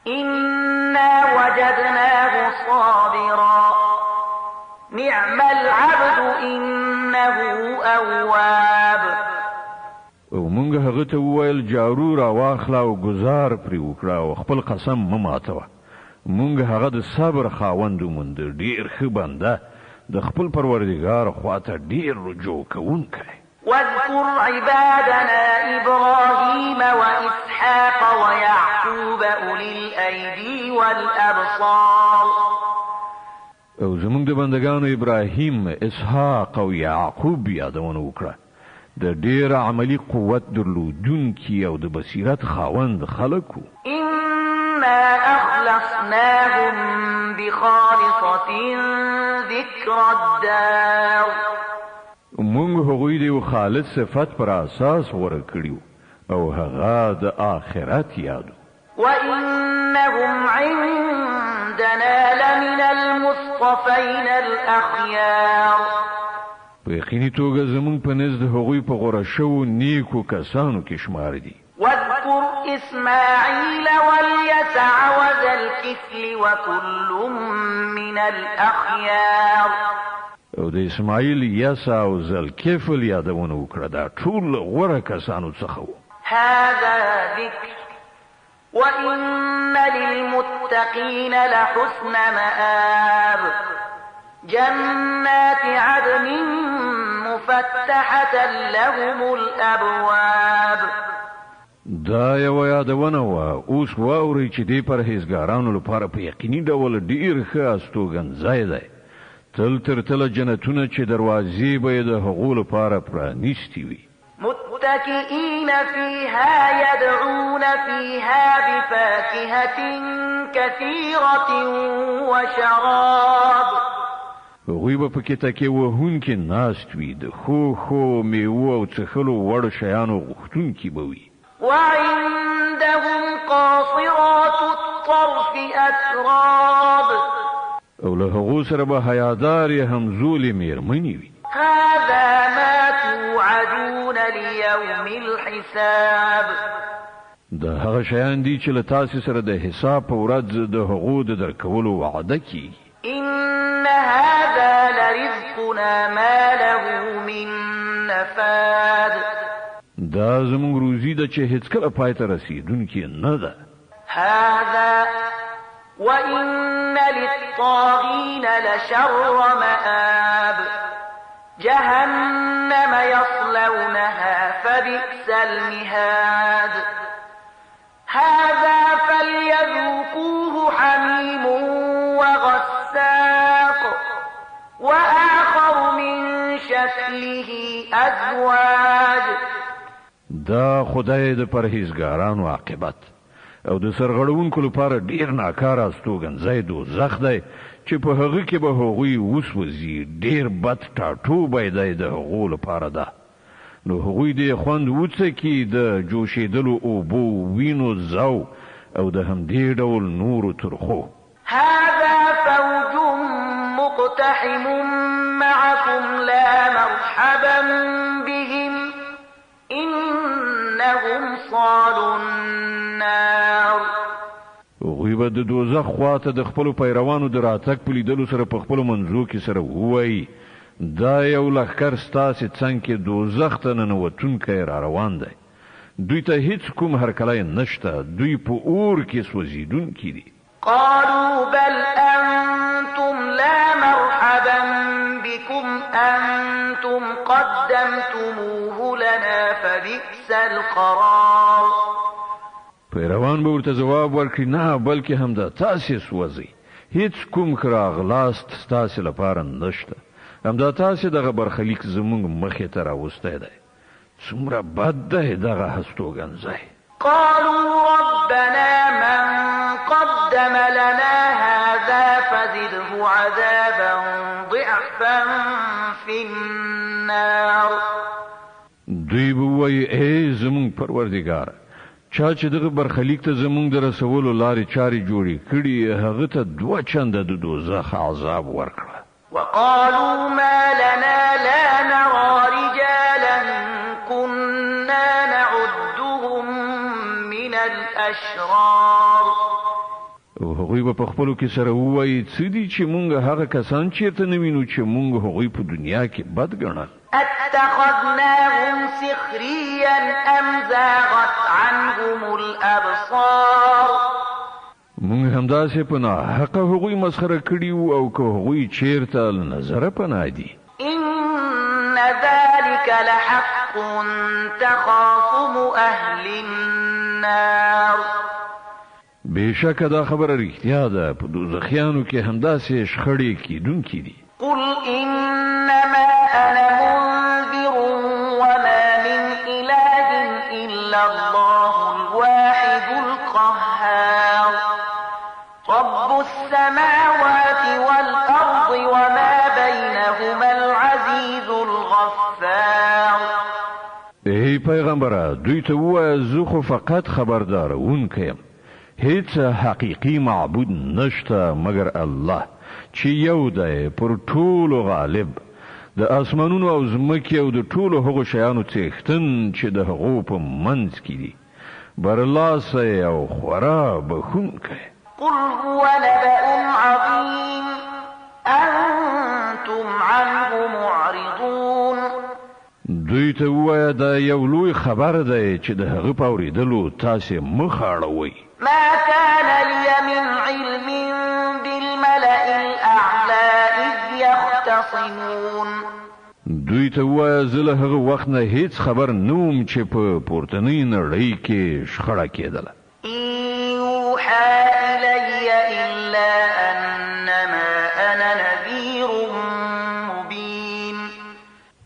إنا وجدناه صابرا نعم العبد إنه أواب. او مونږ هغه ته وویل جارو را واخله او گزار پرې وکړه او خپل قسم مه ماتوه. مونږ هغه د صبر خاوند وموند، ډېر ښه بنده، د خپل پروردګار خواته ډېر رجوع کوونکی. واذكر عبادنا إبراهيم وإسحاق ويعقوب أولي الأيدي والأبصار. او زمونږ د بندگانو ابراهیم، اسحاق او یعقوب یادونه وکړه، د ډیر عملی قوت درلودونکي او د بصیرت خاوند خلکو. إنا أخلصناهم بخالصة ذكر الدار. موږ هغوی د یو خالص صفت پر اساس غوره کړیو او هغه د آخرت یادو. وإنهم عندنا لمن المصطفين الأخيار. په یقیني توګه زموږ په نزد هغوی په غوره شوو نیکو کسانو کې شمار دي. واذكر إسماعيل واليسع وذا الكفل وكل من الأخيار. او د اسماعیل یسع او ذوالکفل یادونه وکړه، دا ټول غوره کسانو څخه وو. هذا ذكر وإن للمتقين لحسن مآب. جنات عدن مفتحة لهم الأبواب. دا یو یادونه وه. اوس واورئ چې دې پرهیزګارانو لپاره په یقیني ډول ډېر ښه استوګنځای دی. تل تر تله جنتونه چې دروازې به یې د هغو لپاره پرانیستې وي. متكئين فيها يدعون فيها بفاكهة كثيرة وشراب. هغوی به پکې تکیه وهونکي ناست وي، د ښو میوو او څښلو وړ شیانو غوښتونکي به وي. وعندهم قاصرات الطرف أتراب. او له هغو سره به حیادارې همزولې میرمنې وي. هذا ما توعدون ليوم الحساب. دا هغه شیان دي چې له تاسې سره د حساب په ورځ د هغو د درکولو وعده کیږي. إن هذا لرزقنا ما له من نفاد. دا زموږ روزي ده چې هیڅکله پای ته رسیدونکې نه ده. هذا وإن للطاغين لشر مآب. جهنم يصلونها فبئس المهاد. هذا فليذوقوه حميم وغساق وآخر من شكله أزواج. دا خدای د پرهیزګارانو عاقبت او د سرغړونکو لپاره ډیر ناکاره استوګنځای دوزخ دی چې په هغه کې به هغوی وسوځي. ډیر بد ټاټوبی دی د هغو لپاره ده. نو هغوی دې خوند وڅکي د جوشېدلو اوبو، وینو، زو او د همدې ډول نورو ترخو. هذا فوج مقتحم معكم لا مرحبا بهم إنهم صالوا النار. هغوی به د دوزخ خواته د خپلو پیروانو د راتګ په لیدلو سره په خپلو منځو کې سره ووایي، دا یو لښکر ستاسې څنګ کې دوزخ ته ننوتونکی را روان دی. دوی ته هیڅ کوم هرکلی نشته، دوی په اور کې سوځېدونکي دي. قالوا بل أنتم لا مرحبا بكم أنتم قدمتموه لنا فبئس القرار. پیروان به ورته ځواب ورکړي، نه بلکې همدا تاسې سوځئ، هیڅ کوم ښه راغلاست ستاسې لپاره نشته، همدا تاسې دغه برخلیک زموږ مخې ته راوستی دی. څومره بد دی دغه هستوګنځی. قالوا ربنا من قدم لنا هذا فزده عذابا ضعفا في النار. دوی به وایي، ای زموږ پروردګاره، چا چې دغه برخلیک ته زموږ د رسولو لارې چارې جوړې کړي، هغه ته 2 چنده د دوزخ عذاب ورکړه. وقالوا ما لنا لا نرى رجالا كنا نعدهم من الأشرار. او هغوی به په خپلو کې سره ووایي، څه دي چې مونږ هغه کسان چیرته نه وینو چې مونږ هغوی په دنیا کې بد ګڼل. اتخذناهم سخريا أم زاغت عنهم الأبصار. مونږ همداسې په ناحقه هغوی مسخره کړي وو او که هغوی چیرته له نظره پناه دي. إن ذلك لحق تخاصم أهل النار. بېشکه دا خبره رښتیا ده، په دوزخیانو کې همداسې شخړې کیدونکي دي. قل إنما أنا منذر وما ای پیغمبره دوی ته ووایه زه خو فقط خبردارونکی یم هیڅ حقیقي معبود نشته مگر الله چې یو دی پر ټولو غالب د اسمانونو او ځمکې او د ټولو هغو شیانو څښتن چې د هغو په منځ کې دي برلاسی او خورا بخونکی قل هو نبأ عظيم أنتم عنه معرضون دوی ته ووایه دا یو لوی خبر دی چې د هغه په اورېدلو تاسې مخ اړوئ ما كان لي من علم بالملأ الأعلى إذ يختصمون دوی ته ووایه زه له هغه وخت نه هیڅ خبر نه وم چې په پورتنۍ نړۍ کې شخړه کېدله يوحى إلي إلا أنما أنا نذير مبين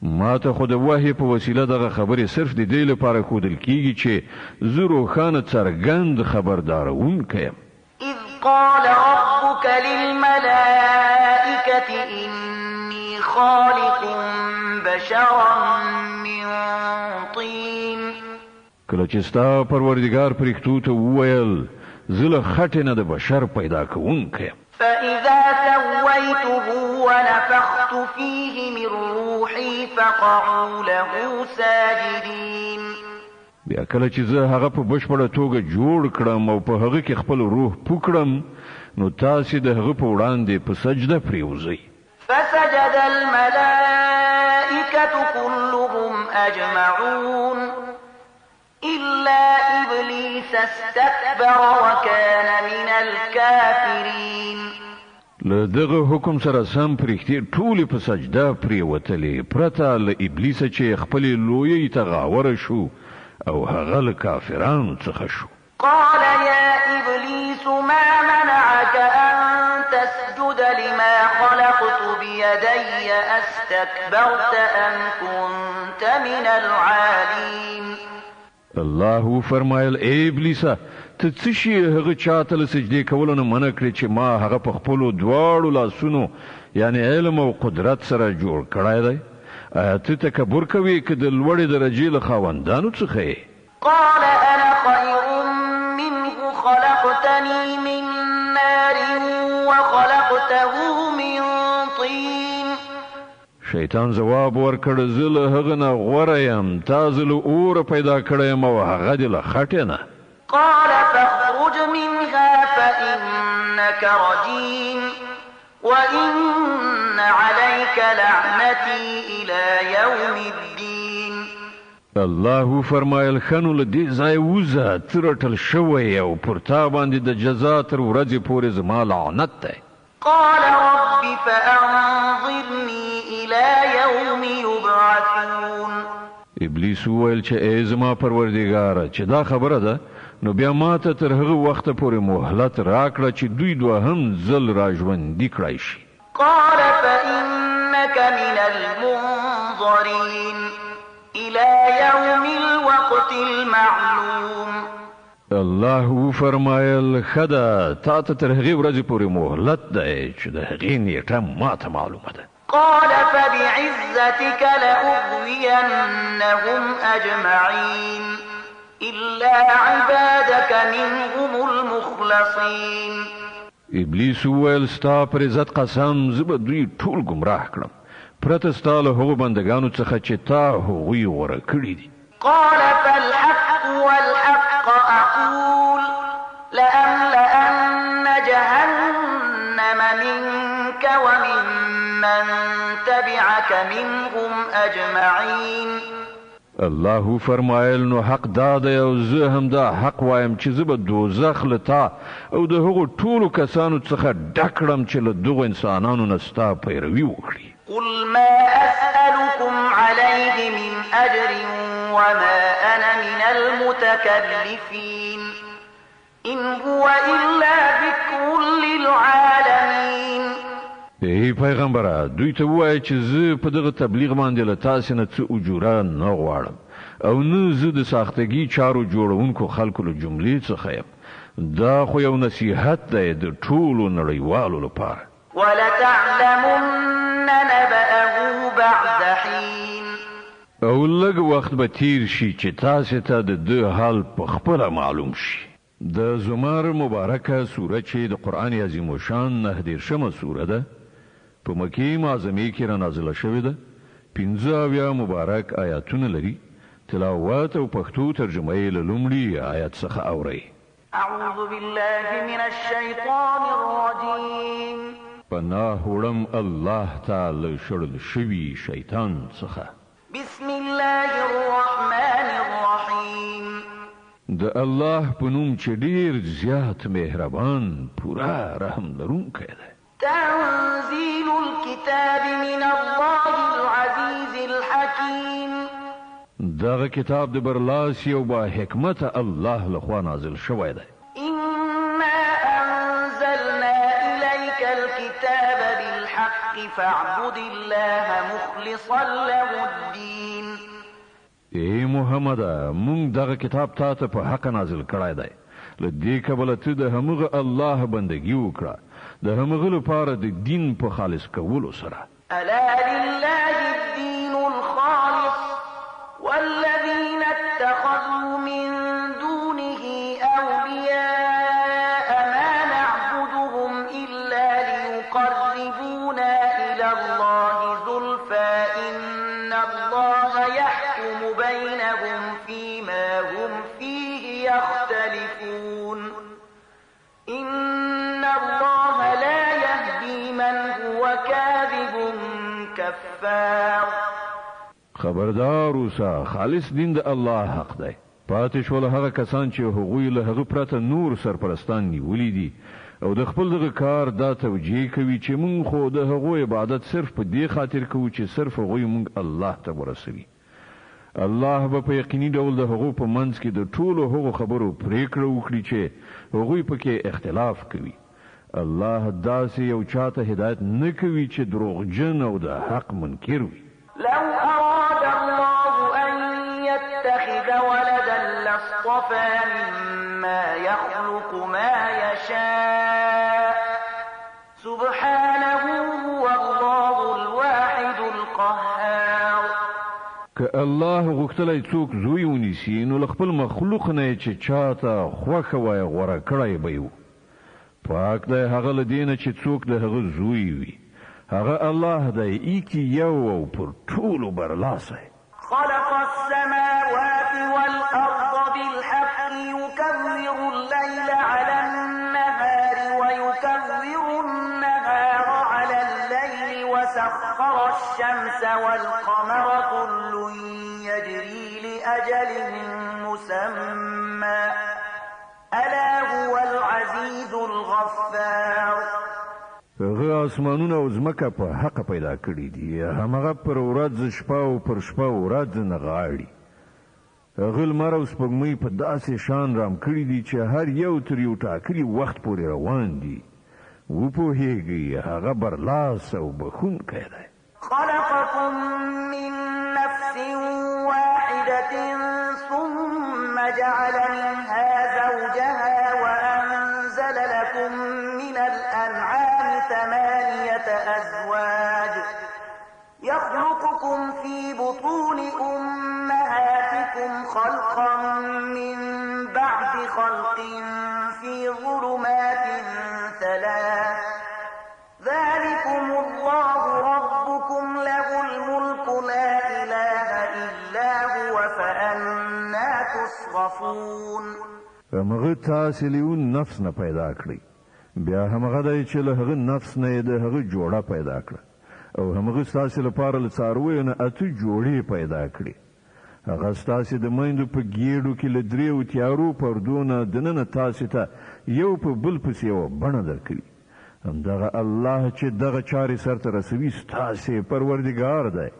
ما ته خو د وحی په وسیله دغه خبرې صرف د دې لپاره ښودل کیږي چې زه روښانه څرګند خبردارونکی یم إذ قال ربك للملائكة إني خالق بشرا من طين کله چې ستا پروردګار پرښتو ته وویل زه له خټې نه د بشر پیدا کوونکی یم فإذا سويته ونفخت فيه من روحي فقعوا له ساجدين بیا کله چې زه هغه په بشپړه توګه جوړ کړم او په هغه کې خپل روح پوکړم نو تاسې د هغه په وړاندې په سجده پریوځئ فسجد الملائكة كلهم أجمعون إلا إبليس استكبر وكان من الكافرين له دغه حکم سره سم پرښتې ټولې په سجده پریوتلې پرته له ابلیسه چې خپلې لویۍ ته غاوره شو او هغه له کافرانو څخه شو قال يا إبليس ما منعك أن تسجد لما خلقت بيدي أستكبرت أم كنت من العالين الله فرمایل ای ابلیسه ته څه شي هغه چاته له سجدې کولو نه منع کړې چې ما هغه په خپلو دواړو لاسونو یعنی علم او قدرت سره جوړ کړی دی آیا ته تکبر کوې که د لوړې درجې له خاوندانو څخه یې قال أنا خير منه خلقتني من نار وخلقته من طين شیطان جواب ورکړ زه له هغه نه غوره یم تا زه له اوره پیدا کړی یم او هغه دې له خټې نه قال فاخرج منها فإنك رجيم وإن عليك لعنتي إلى يوم الدين الله فرمایل خنو له دې ځای وځه ته رټل شوی او پر تا باندې د جزا تر ورځې پورې زما لعنت دی قال رب فأنظرني إلى يوم يبعثون ابلیس وویل چې ای زما پروردګاره چې دا خبره ده نو بیا ماته تر هغه وخته پورې مهلت راکړه چې دوی دوهم ځل را ژوندي کړای شي قال فإنك من المنظرين إلى يوم الوقت المعلوم الله فرمایل خدا تا ته تر هغې ورځې پورې مهلت دی چې د هغې نیټه ماته معلومه ده قال فبعزتك لأغوينهم أجمعين إلا عبادك منهم المخلصين ابلیس وویل ستا پر عزت قسم زه به دوی ټول ګمراه کړم پرته ستا له هغو بندګانو څخه چې تا هغوی غوره کړي دي قال فالحق والحق أقول لأملأن جهنم منك وممن تبعك منهم أجمعين الله فرمایل نو حق دا دی او زه هم دا حق وایم چې زه به دوزخ له تا او د هغو ټولو کسانو څخه ډک کړم چې له دغو انسانانو نه ستا پیروي وکړي قل ما أسألكم عليه من أجر وما أنا من المتكلفين إن هو إلا ذكر للعالمين ای پیغمبره دوی ته ووایه چې زه په دغه تبلیغ باندې له تاسې نه څه اجوره نه غواړم او نه زه د ساختګي چارو جوړونکو خلکو له جملې څخه یم دا خو یو نصیحت دی د ټولو نړیوالو لپاره ولتعلمن نبأه بعد حين او لږ وخت به تیر شي چې تاسو ته د دې حال په خپل معلوم شي. د زمر مبارکه سوره چې د قران عظیم شان 19 سوره ده په مکی معظمه کې را نازله شوې ده. 15 مبارک آیاتونه لري. تلاوت او پښتو ترجمه یې له لومړي آیات څخه اورئ. اعوذ بالله من الشیطان الرجیم. پناه وړم الله تعالی شړل شوی شیطان څخه. بسم الله الرحمن الرحیم. د الله په نوم چې ډیر زیات مهربان پورا رحم لرونکی دی. تنزيل الكتاب من الله العزيز الحكيم. دغه کتاب د برلاسی او با حکمت الله لخوا نازل شوی دی. إنا أنزلنا إليك الكتاب بالحق فاعبد الله مخلصا له الدين. ای محمد مونږ دغه کتاب ته په حق نازل کړی دی. لدې کبل ته د همغه الله بندگی وکړه د همغه لپاره د دین په خالص کولو سره. ألا لله الدين الخالص والذين اتخذوا من دونه أولياء ما نعبدهم إلا ليقربونا إلى الله زلفى إن الله يحكم بينهم فيما هم فيه يختلفون إن الله لا يهدي من هو كاذب كفار. خبردار اوسه خالص دین د الله حق دی. پاتې شول هغه کسان چې هغوی له هغه پرته نور سرپرستان نیولې دي او د خپل دغه کار دا توجیه کوي چې مونږ خو د هغوی عبادت صرف په دې خاطر کوو چې صرف هغوی مونږ الله ته ورسوي. الله به په یقیني ډول د هغو په منځ کې د ټولو هغو خبرو پریکړه وکړي چې هغوی پکې اختلاف کوي. الله داسې یو چاته هدایت نه کوي چې دروغجن او د حق منکر وي. لو أراد الله أن يتخذ ولدا لاصطفى مما يخلق ما يشاء سبحانه هو الله الواحد القهار. که الله غوښتلای څوک زوی ونیسي نو خپل مخلوق نه چې چاته خوښه وای غوړه کړای به یو. پاک دی هغه لدینه چې څوک د هغه زوی وي. هغه الله دی ایکی یو او پر ټولو برلاسی. خلق السماوات والأرض بالحق يكبر الليل على النهار ويكبر النهار على الليل وسخر الشمس والقمر كل يجري لأجل مسمى ألا هو العزيز الغفار. هغه اسمانونه او ځمکه په حق پیدا کړی دي. همغه پر ورځ شپه او پر شپه ورځ نه غاړي. هغه لمر او سپوږمۍ په داسې شان رام کړی دي چې هر یو تر یو ټاکلي وخت پورې روان دي. وپوهیږي هغه برلاس او بخښونکی دی. خلقكم من نفس واحدة ثم جعل منها زوجها وأنزل لكم من الأنعام 8 أزواج يخلقكم في بطون أمهاتكم خلقا من بعد خلق في ظلمات 3 ذلكم الله ربكم له الملك لا إله إلا هو فأنا تصرفون. همغه تاسې لیون نفس نه پیدا کړی. بیا همغه دی چې له هغه نفس نه د هغه جوړه پیدا کړه او همغه تاسې لپاره له څارویو نه 8 جوړې پیدا کړې. هغه تاسې د میندو په ګېډو کې له 3 تیارو پردونه دننه تاسې ته یو په بل پسې یوه بڼه درکوي. همدغه الله چې دغه چارې سرته رسوي ستاسې پروردګار دی.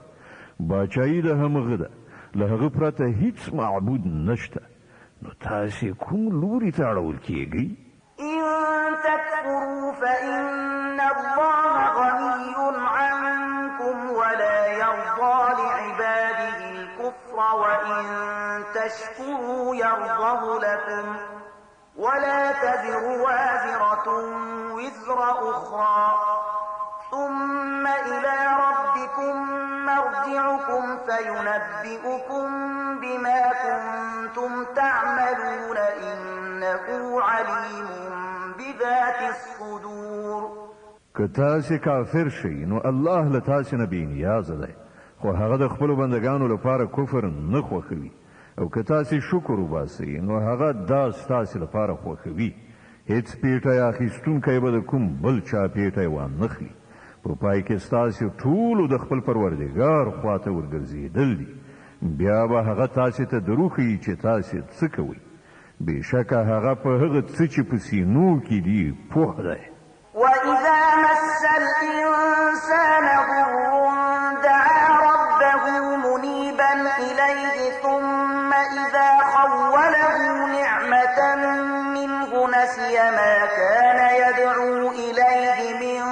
باچایي د همغه ده. له هغه پرته هیڅ معبود نشته. نو تاسې کوم لوري ته اړول کیږئ؟ إن تكفروا فإن الله غني عنكم ولا يرضى لعباده الكفر وإن تشكروا يرضه لكم ولا تزر وازرة وزر أخرى ثم إلى ربكم مرجعكم يرجعكم فينبئكم بما كنتم تعملون إنه عليم بذات الصدور. که تاسې کافر شئ نو الله له تاسې نه بې نیازه دی، خو هغه د خپلو بندګانو لپاره کفر نه خوښوي، او که تاسې شکر وباسئ نو هغه دا ستاسې لپاره خوښوي. هیڅ پیټی اخیستونکی به د کوم بل چا پیټی وانخلي. په پای کې ستاسې ټولو د خپل پروردګار خواته ورګرځېدل دي. بیا به هغه تاسې ته دروښیي چې تاسې څه کوئ. بېشکه هغه په هغه څه چې په سینو کې دي پوه دی. وإذا مس الإنسان ضر دعا ربه منيبا إليه ثم إذا خوله نعمة منه نسي ما كان يدعو إليه من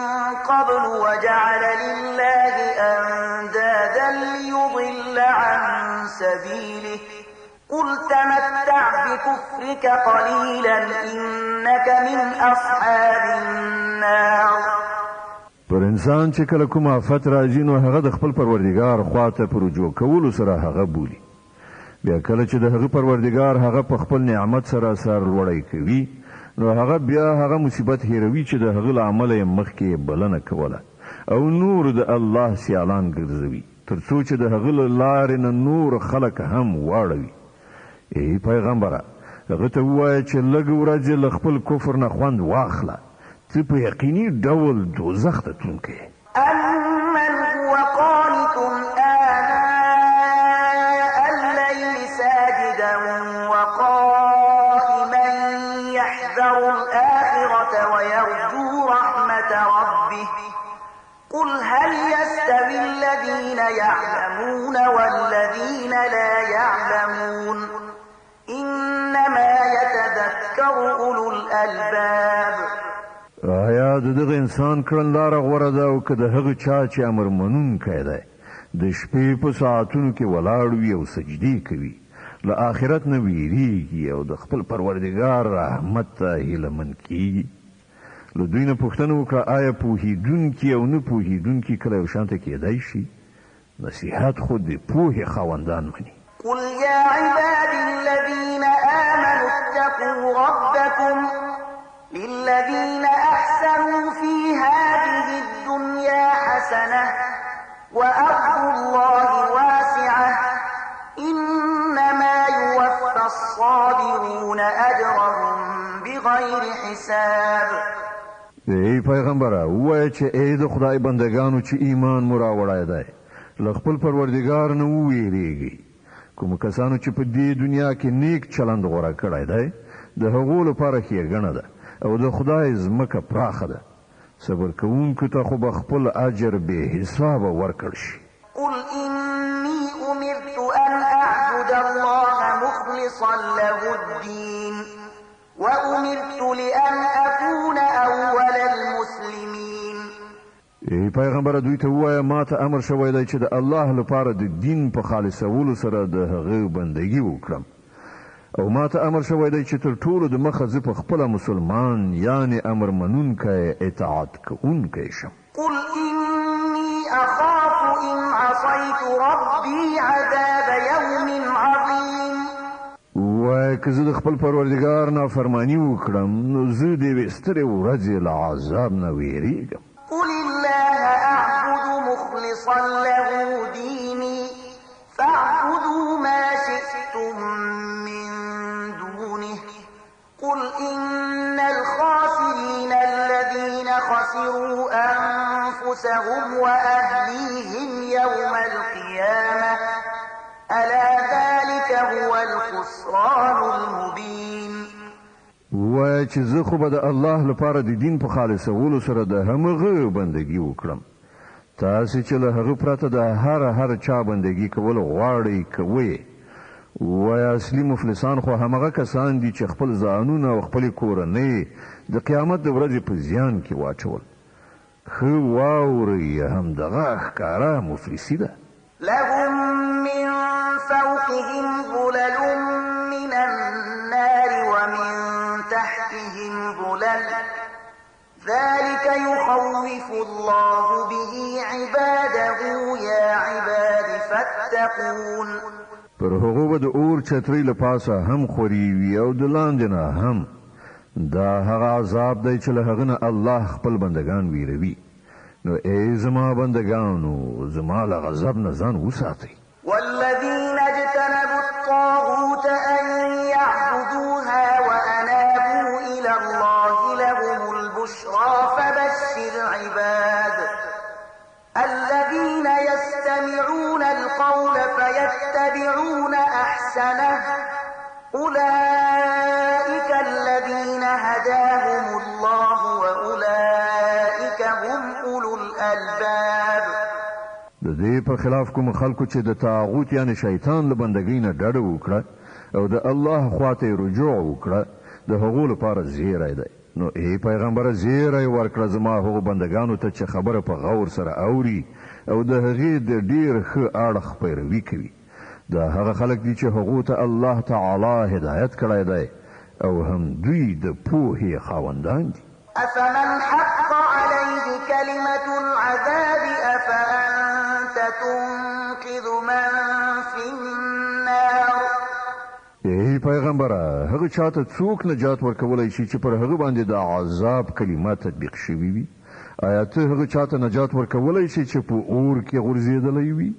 قبل وجعل لله أندادا ليضل عن سبيله قل تمتع بكفرك قليلا إنك من أصحاب النار. پر انسان چې کله کوم آفت راځي نو هغه د خپل پروردګار خواته پر رجوع کولو سره هغه بولي. بیا کله چې د هغه پروردګار هغه په خپل نعمت سره سر لوړی کوي نو هغه بیا هغه مصیبت هیروي چې د هغه له امله یې مخکې بلنه کوله او نور د الله سیالان ګرځوي تر څو چې د هغه له لارې نه نور خلک هم واړوي. ای پیغمبره هغه ته ووایه چې لږ ورځې له خپل کفر نه خوند واخله، ته په یقیني ډول دوزخ ته تلونکی یې. أمن هو قانت آناء الليل ساجدا وقائما يحذر الآخرة ويرجو رحمة ربه قل هل يستوي الذين يعلمون والذين لا يعلمون إنما يتذكر أولو الألباب. آیا د دغه انسان کړنلاره غوره ده او که د هغه چا چې امر منونکی دی د شپې په ساعتونو کې ولاړ وي او سجدې کوي، له آخرت نه ویریږي او د خپل پروردګار رحمت ته هیلهمن کیږي. له دوی نه پوښتنه وکړه آیا پوهېدونکي او نه پوهېدونکي کله یو شانته کیدای شي؟ نصیحت خو د پوهې خاوندان مني. قل يا عبادي الذين آمنوا اتقوا ربكم للذين أحسنوا في هذه الدنيا حسنة وأرض الله واسعة إنما يوفى الصابرون أجرهم بغير حساب. ای پیغمبره ووایه چې ای د خدای بندگانو چې ایمان مو راوړی دی له خپل پروردګار نه وویریږئ. کومو کسانو چې په دې دنیا کې نیک چلند غوره کړی دی د هغو لپاره ښېګڼه ده او د خدای ځمکه پراخه ده. صبر کوونکو ته خو به خپل اجر بې حسابه ورکړ شي. قل إني أمرت أن أعبد الله مخلصا له الدين وأمرت لأن أكون أول المسلمين. ای پیغمبر دوی ته ووایه ما ته امر شوی دی چې د الله لپاره د دین په خالصولو سره د هغه بندګي وکړم او ما ته امر شوی دی چې تر ټولو د مخه زه په خپله مسلمان یعنی امر منونکی اطاعت کوونکی شم. قل إني أخاف إن عصيت ربي عذاب يوم عظيم. ووایه که زه د خپل پروردګار نافرماني وکړم نو زه د یوې سترې ورځې له عذاب نه ویریږم. قل الله أعبد مخلصا له ديني فاعبدوا ما شئتم من دونه قل إن الخاسرين الذين خسروا أنفسهم وأهليهم يوم القيامة ألا ذلك هو الخسران المبين. وای چې زه خو به د الله لپاره د دین په خالصولو سره د همغه بندګي وکړم. تاسې چې له هغه پرته د هر چا بندګي کول غواړئ کوئ. وای اصلي مفلسان خو همغه کسان دي چې خپل ځانونه او خپلې کورنۍ د قیامت د ورځې په زیان کې واچول. ښه واورئ همدغه ښکاره مفلسي ده. لهم من فوقهم ظلل من النار ومن تحتهم ظلل ذلك يخوف الله به عباده يا عباد يتقون پر هغه به د اور چترۍ له پاسه هم خوري وي او د لاندې نه هم. دا هغه عذاب دی چې له هغه نه الله خپل بندگان ویروي. نو ای زما بندگانو زما له غضب نه ځان وساتئ. والذين اجتنبوا الطاغوت أن يعبدوها وأنابوا إلى الله لهم البشرى فبشر عباد الذين يستمعون القول فيتبعون أحسنه أولئك الذين هداهم الله وأولئك هم أولو الألباب. د دې په خلاف کوم خلکو چې د طاغوت یعنی شیطان له بندګۍ نه ډډه وکړه او د الله خواته رجوع وکړه د هغو لپاره زیری دی. نو ای پیغمبر زیری ورکړه زما هغو بندګانو ته چې خبره په غور سره اوري او د هغې د ډیر ښه اړخ پیروي کوي. دا هغه خلک دي چې هغو ته الله تعالی هدایت کړی دی او هم دوی د پوهې خاوندان دي. أفمن حق عليه كلمة العذاب أفأنت تنقذ من في النار. ای پیغمبره هغه چاته څوک نجات ورکولای شي چې پر هغه باندې د عذاب کلمه تطبیق شوي وي؟ آیا ته هغه چاته نجات ورکولای شي چې په اور کې غورځېدلی وي؟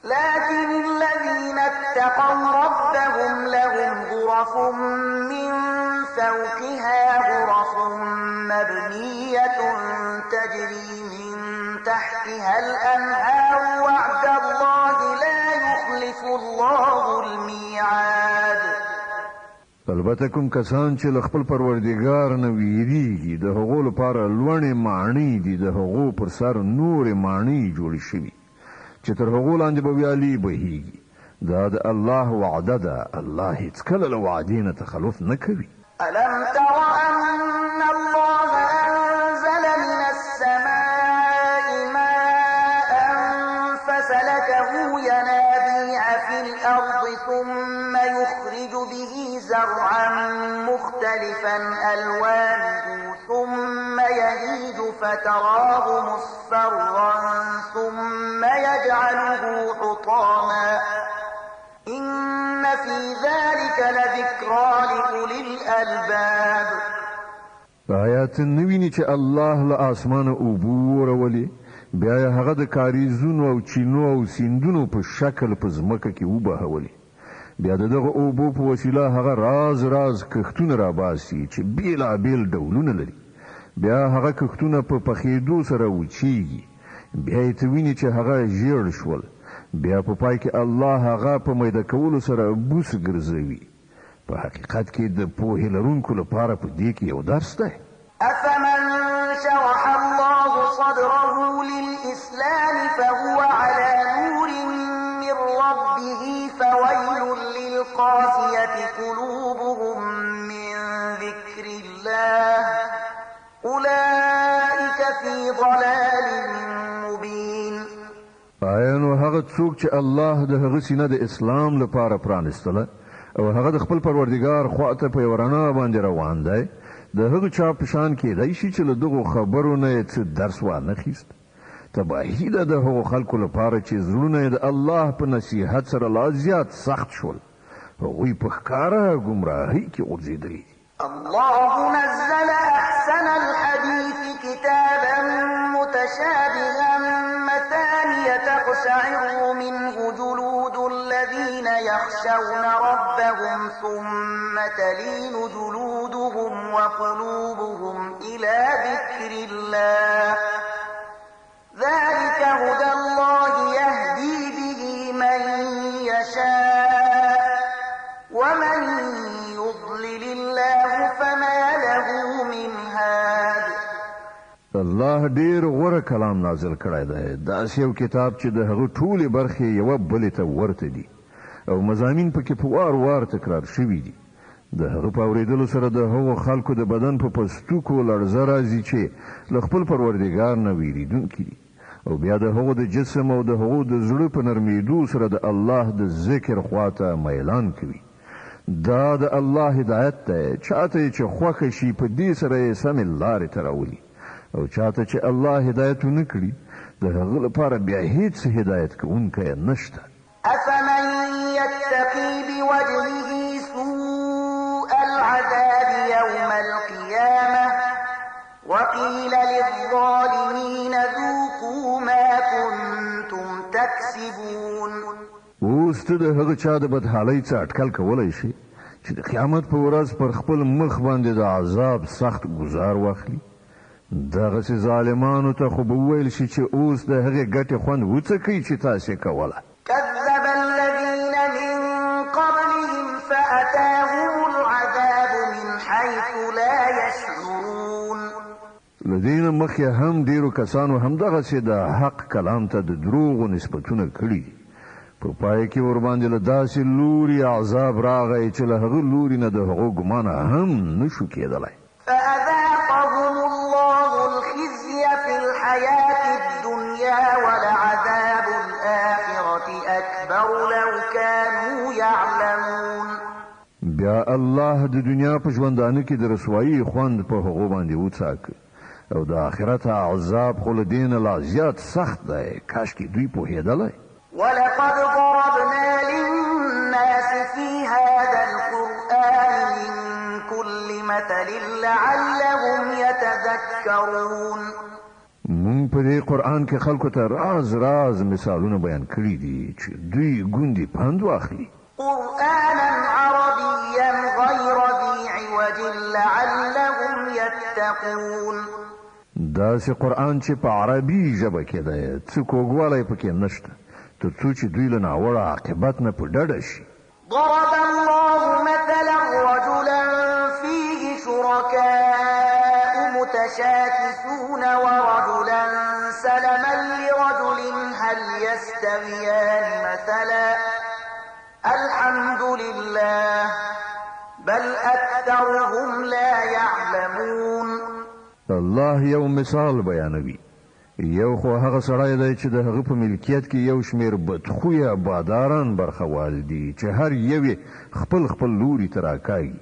لكن الذين اتقوا ربهم لهم غرف من فوقها غرف مبنية تجري من تحتها الأنهار وعد الله لا يخلف الله الميعاد. البته کوم کسان چې له خپل پروردګار نه ویریږي د هغو لپاره لوړې ماڼۍ دي، د هغو پر سر نورې ماڼۍ جوړې شوي چې تر هغو لاندې به ویالې بهیږي. دا د الله وعده ده، الله هیڅکله له وعدې نه تخلف نه کوي. ألم تر أن الله أنزل من السماء ماء فسلكه ينابيع في الأرض ثم يخرج به زرعا مختلفا ألوانه ثم يهيج فتراه مصفرا ثم يجعله حطاما إن في ذلك لذكرى لأولي الألباب. آیات نویني چې الله له اسمانه اوبو راولي، بیا یې هغه د کاریزونو او چینو او سیندونو په شکل په ځمکه کې وبهولي. بیا دغه اوبو په وسیله هغه راز راز کښتونه راباسي چې بیلابیل ډولونه لري. بیا هغه کښتونه په پخېدو سره وچیږي، بیا یې ته ویني چې هغه ژیړ شول، بیا په پای کې الله هغه په میده کولو سره بوس ګرځوي. په حقیقت کې د پوهې لرونکو لپاره په دې کې یو درس دی. أفمن شرح الله صدره للإسلام فهو على نور من ربه فويل للقاسية قلوبهم من ذكر الله أولئك في ضلال مبين. آیا نو هغه څوک چې الله د هغه سینه د اسلام لپاره پرانستله او هغه د خپل پروردګار خواته په یو رڼا باندې روان دی، د هغه چا په شان کېدای شي چې له دغو خبرو نه یې څه درس وانخیست؟ تباهي ده د هغو خلکو لپاره چې زړونه یې د الله په نصیحت سره لا زیات سخت شول. هغوی په ښکاره ګمراهۍ کې غورځېدلي دي. الله نزل أحسن الحديث كتابا متشابها مثانية تقشعر منه جلود الذين يخشون ربهم ثم تلين جلودهم وقلوبهم إلى ذكر الله ذلك هدى الله يهدي به من يشاء ومن يضلل الله فما له من هاد. الله ډیر غوره کلام نازل کړی دی، داسې یو کتاب چې د هغه ټولې برخې یوه بلې ته ورته دي او مضامین پکې په وار وار تکرار شوي دي. د هغه په اورېدلو سره د هغو خلکو د بدن په پستوکو لړزه راځي چې له خپل پروردګار نه ویریدونکي دي، او بیا د هغو د جسم او د هغو د زړه په نرمېدو سره د الله د ذکر خواته میلان کوي. دا د الله هدایت دی، چاته چې خوښه شي په دې سره یې سمې لارې ته راولي، او چاته چې الله هدایت ونه کړي د هغه لپاره بیا هیڅ هدایت کوونکی نشته. أفمن يتقي بوجهه سوء العذاب يوم القيامة وقيل للظالمين ذوقوا ما كنتم تكسبون. اوس ته د هغه چا د بدحالۍ څخه اټکل کولی شي چې د قیامت په ورځ پر خپل مخ باندې د عذاب سخت ګزار واخلي. دغسې ظالمانو ته خو به وویل شي چې اوس د هغې ګټې خوند وڅکئ چې تاسې کوله. كذب الذين من قبلهم فأتاهم العذاب من حيث لا يشعرون. له دې نه مخکې هم ډېرو کسانو همدغسې د حق کلام ته د دروغو نسبتونه کړي دي. په پای کې ورباندې له داسې لوري عذاب راغی چې له هغه لوري نه د هغو ګمانه هم نشو کېدلی. فأذاقهم الله الخزي في الحياة الدنيا ولعذاب الآخرة أكبر لو كانوا يعلمون. بیا الله د دنیا په ژوندانه کې د رسوایي خوند په هغو باندې وڅاکه او د آخرت عذاب خو له دې نه لا زیات سخت دی. کاشکې دوی پوهېدلی. ولقد ضربنا للناس في هذا القرآن من كل مثل لعلهم يتذكرون. مونږ په دې قرآن کې خلکو ته راز راز مثالونه بیان کړي دي چې دوی ګوندې پند واخلي. قرآنا عربيا غير ذي عوج لعلهم يتقون. داسې قرآن چې په عربي ژبه کې دی څه کوږوالی پکې نشته تر څو چې دوی له ناوړه عاقبت نه په ډډه شي. ضرب الله مثلا رجلا فيه شركاء متشاكسون ورجلا سلما لرجل هل يستويان مثلا الحمد لله بل أكثرهم لا يعلمون. الله یو مثال بیانوي. یو خو هغه سړی دی چې د هغه په ملکیت کې یو شمېر بدخویه باداران برخوال دي چې هر یو خپل خپل لوري ته راکاږي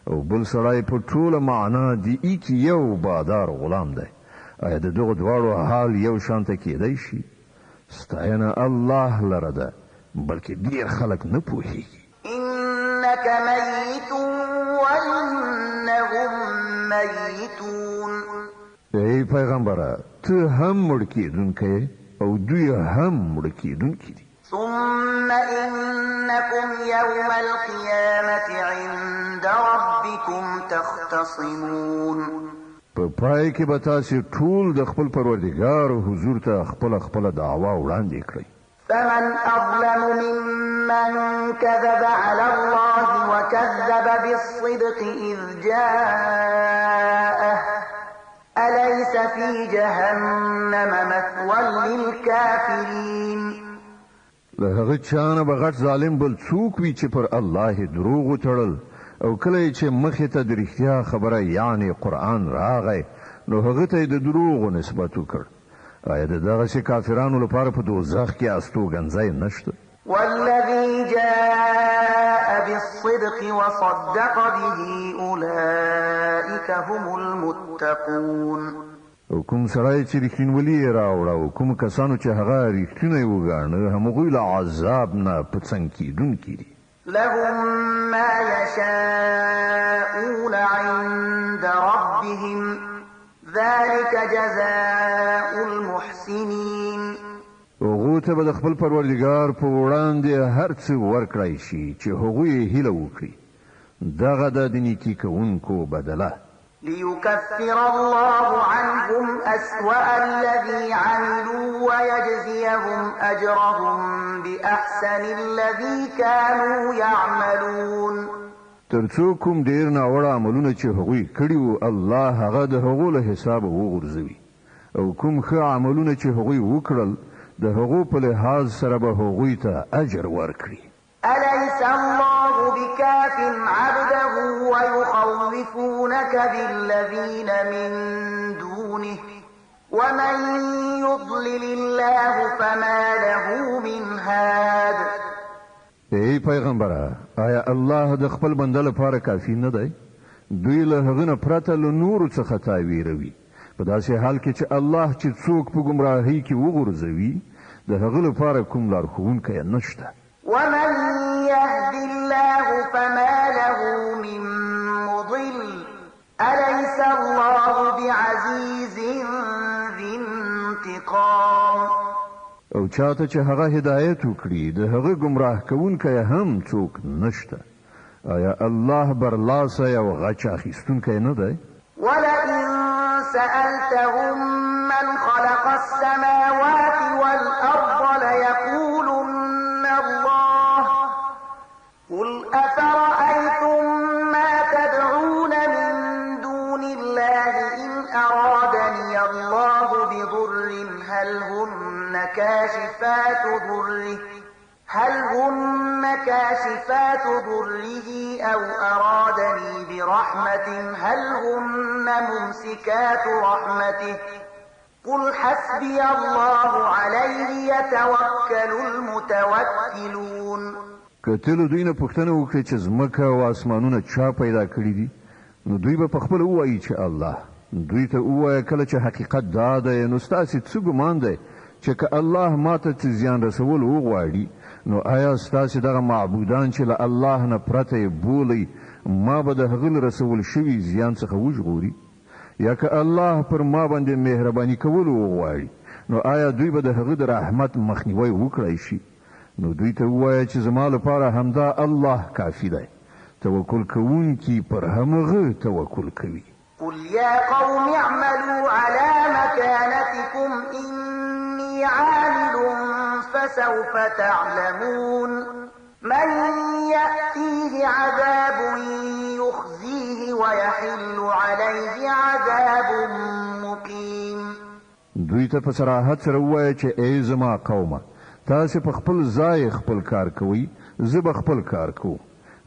او بل سړی په ټوله معنا د ایک یو بادار غلام دی. آیا د دغو دواړو حال یو شانته کېدی شي؟ ستاینه الله لره ده بلکې ډېر خلک نه پوهېږي. إنك ميت وإنهم ميتون. ای پیغمبره ته هم مړ کېدونکی او دوی هم مړ کېدونکي دي. ثم إنكم يوم القيامة عند ربكم تختصمون. په پای کې به تاسې ټول د خپل پروردګار حضور ته خپله دعوا وړاندې کړئ. فمن أظلم ممن كذب على الله وكذب بالصدق إذ جاءه أليس في جهنم مثوى للكافرين. له هغه چا نه به غټ ظالم بل څوک وي چې پر الله یې دروغ وتړل او کله یې چې مخې ته د رښتیا خبره یعنې قرآن راغی نو هغه ته یې د دروغو نسبت وکړ. آیا د دغسې کافرانو لپاره په دوزخ کې استوګنځی نشته؟ والذي جاء بالصدق وصدق به أولئك هم المتقون. او کوم سړی چې رښتینولي یې راوړه او کوم کسانو چې هغه رښتینی وګاڼه همغوی له عذاب نه په څنګ کېدونکي دي. لهم ما يشاءون عند ربهم ذلك جزاء المحسنين. هغو ته به د خپل پروردګار په وړاندې هر څه ورکړی شي چې هغوی یې هیله وکړي. دغه د نیکي کوونکو بدله. ليكفر الله عنهم أسوأ الذي عملوا ويجزيهم أجرهم بأحسن الذي كانوا يعملون. تر څو کوم ډېر ناوړه عملونه چې هغوی کړي وو الله هغه د هغو له حسابه وغورځوي او کوم ښه عملونه چې هغوی وکړل د هغو په لحاظ سره به هغوی ته اجر ورکړي. أليس الله بكاف عبده ويخوفونك بالذين من دونه ومن يضلل الله فما له من هاد. ای پیغمبره آیا الله د خپل بنده لپاره کافی نه دی؟ دوی له هغه نه پرته له نورو څخه تاویروي په داسې حال کې چې الله چې څوک په ګمراهۍ کې وغورځوي د هغه لپاره کوم لارښوونکی نشته. ومن يهد الله فما له من مضل أليس الله بعزيز ذي انتقام او چاته چې هغه هدایت وکړي د هغه گمراه کوونکی هم څوک نشته. آیا الله برلاسه او غچ اخیستونکی نه دی؟ ولئن سألتهم من خلق السماوات والأرض ليقولن الله قل أفرأيتم ما تدعون من دون الله إن أرادني الله بضر هل هن كاشفات ضره أو أرادني برحمة هل هن ممسكات رحمته قل حسبي الله عليه يتوكل المتوكلون. که ته له دوی نه پوښتنه وکړې چې ځمکه او اسمانونه چا پیدا کړي دي نو دوی به پخپله ووایي چې الله. دوی ته ووایه کله چې حقیقت دا دی نو ستاسې څه ګمان دی چې که الله ماته څه زیان رسول وغواړي نو آیا ستاسې دغه معبودان چې له الله نه پرته یې بولئ ما به د هغه له رسول شوي زیان څخه وژغوري؟ یا که الله پر ما باندې مهرباني کول وغواړي نو آیا دوی به د هغه د رحمت مخنیوی وکړی شي؟ نو دوی ته ووایه چې زما لپاره همدا الله کافي دی. توکل کوونکي پر همغه توکل کوي. قل يا قوم اعملوا على مكانتكم إني عامل فسوف تعلمون من يأتيه عذاب يخزيه ويحل عليه عذاب مقيم. دوی ته په صراحت سره ووایه چې ای زما قومه تاسې په خپل ځای خپل کار کوئ زه به خپل کار کوم.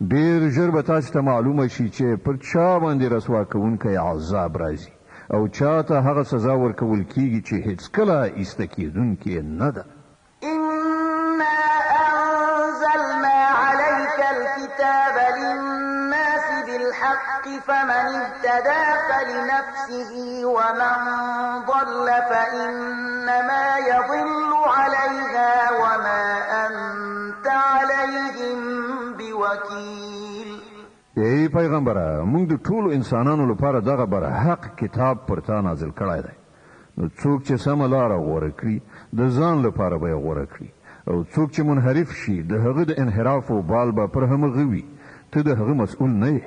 ډېر ژر به تاسې ته معلومه شي چې پر چا باندې رسوا کوونکی عذاب راځي او چا ته هغه سزا ورکول کیږي چې هیڅکله ایسته کیدونکې نه ده. إنا أنزلنا عليك الكتاب للناس بالحق فمن اهتدى فلنفسه ومن ضل فإنما يضل عليها وما أنت عليهم بوكيل. ای پیغمبره موږ د ټولو انسانانو لپاره دغه برحق کتاب پر تا نازل کړی دی. نو څوک چې سمه لاره غوره کړي د ځان لپاره به یې غوره کړي او څوک چې منحرف شي د هغه د انحراف و بال به پر همغه وي. ته د هغه مسؤول نه یې.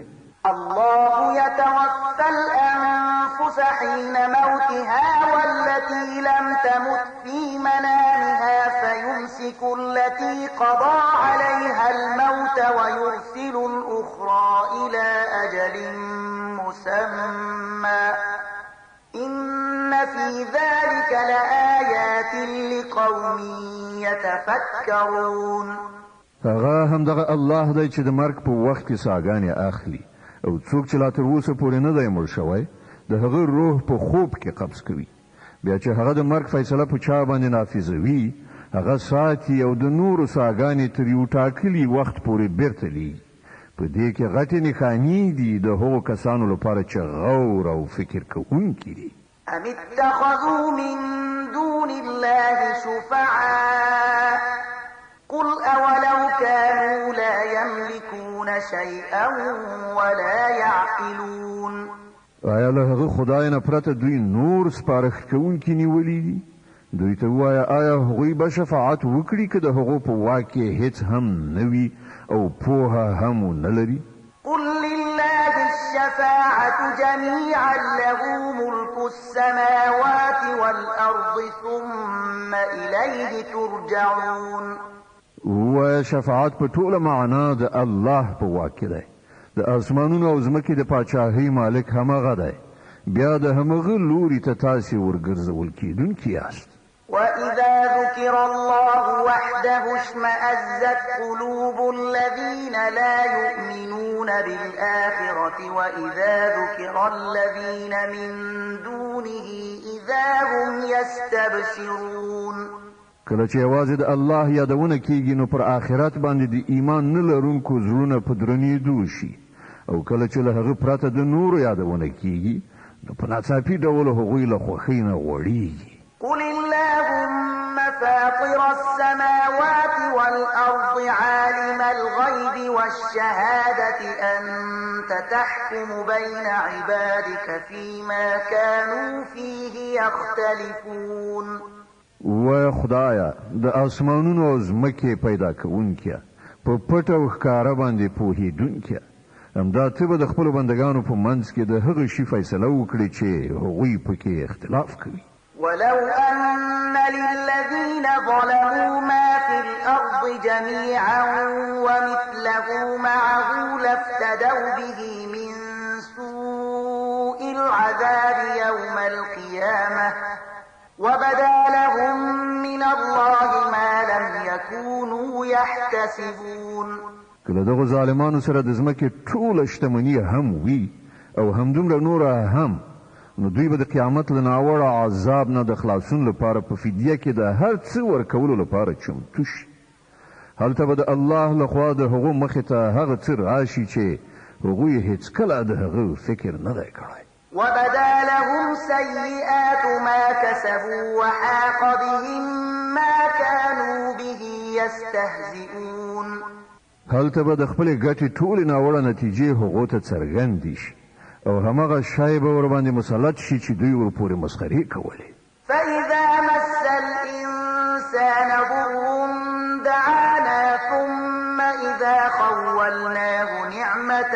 الله يتوفى الأنفس حين موتها والتي لم تمت في منامها فيمسك التي قضى عليها الموت ويرسل الأخرى إلى أجل مسمى إن في ذلك لآيات لقوم يتفكرون. هغه همدغه الله دی چې د مرګ په وخت کې ساګانې اخلي او څوک چې لا تر اوسه پورې نه دی مړ شوی د هغه روح په خوب کې قبض کوي. بیا چې هغه د مرګ فیصله په چا باندې نافذوي هغه ساتي او د نورو ساګانې تر یو ټاکلي وخت پورې بیرته لیږي. په دې کې غټې نښانې دي د هغو کسانو لپاره چې غور او فکر کوونکي دي. أم اتخذوا من دون الله شفعاء قل أولو كانوا لا يملكون شيئا ولا يعقلون. آیا له هغه خدای نه پرته دوی نور سپارښت کوونکي نیولي دي؟ دوی ته ووایه آیا هغوی به شفاعت وکړي که د هغو په واک کې هیڅ هم نه وي او پوهه هم نه لري؟ قل لله الشفاعة جميعا له ملك السماوات والأرض ثم إليه ترجعون. ووایه شفاعت په ټوله معنا د الله په واک کې دی. د اسمانونو او ځمکې د پاچاهۍ مالک همغه دی. بیا د همغه لوري ته تاسې ورګرځول کیدونکي یاست. وإذا ذكر الله وحده اشمأزت قلوب الذين لا يؤمنون بالآخرة وإذا ذكر الذين من دونه إذا هم يستبشرون. کله چې یوازې د الله یادونه کیږي نو پر آخرت باندې د ایمان نه لرونکو زړونه په درنېدو شي او کله چې له هغه پرته د نورو یادونه کیږي نو په ناڅاپي ډول هغوی له خوښۍ نه غوړېږي. قل اللهم فاطر السماوات والأرض والأرض عالم الغيب والشهادة أنت تحكم بين عبادك فيما كانوا فيه يختلفون. و خدایا د اسمانونو او ځمکې پیدا کوونکې په پټ او ښکاره باندې پوهېدونکې همدا ته به د خپلو بندګانو په منځ کې د هغه شي فیصله وکړي چې هغوی پکې اختلاف کوي. ولو أن للذين ظلموا ما في الأرض جميعا ومثله معه لافتدوا به من سوء العذاب يوم القيامة وبدا لهم من الله ما لم يكونوا يحتسبون. کله دغه ظالمانو سره د ځمکې ټوله شتمني هم وي او همدومره نوره هم، نو دوی به د قیامت له ناوړه عذاب نه د خلاصون لپاره په فدیه کې د هر څه ورکولو لپاره چمتو شي. هلته به د الله لخوا د هغو مخې ته هغه څه راشي چې هغوی هیڅکله د هغه فکر نه دی کړی. وبدا لهم سيئات ما كسبوا وحاق بهم ما كانوا به يستهزئون. هلته به د خپلې ګټې ټولې ناوړه نتیجې هغو ته څرګندې شي او همغه شی به ورباندې مسلط شي چې دوی ورپورې مسخرې کولې. فإذا مس الإنسان ضر دعانا ثم إذا خولناه نعمة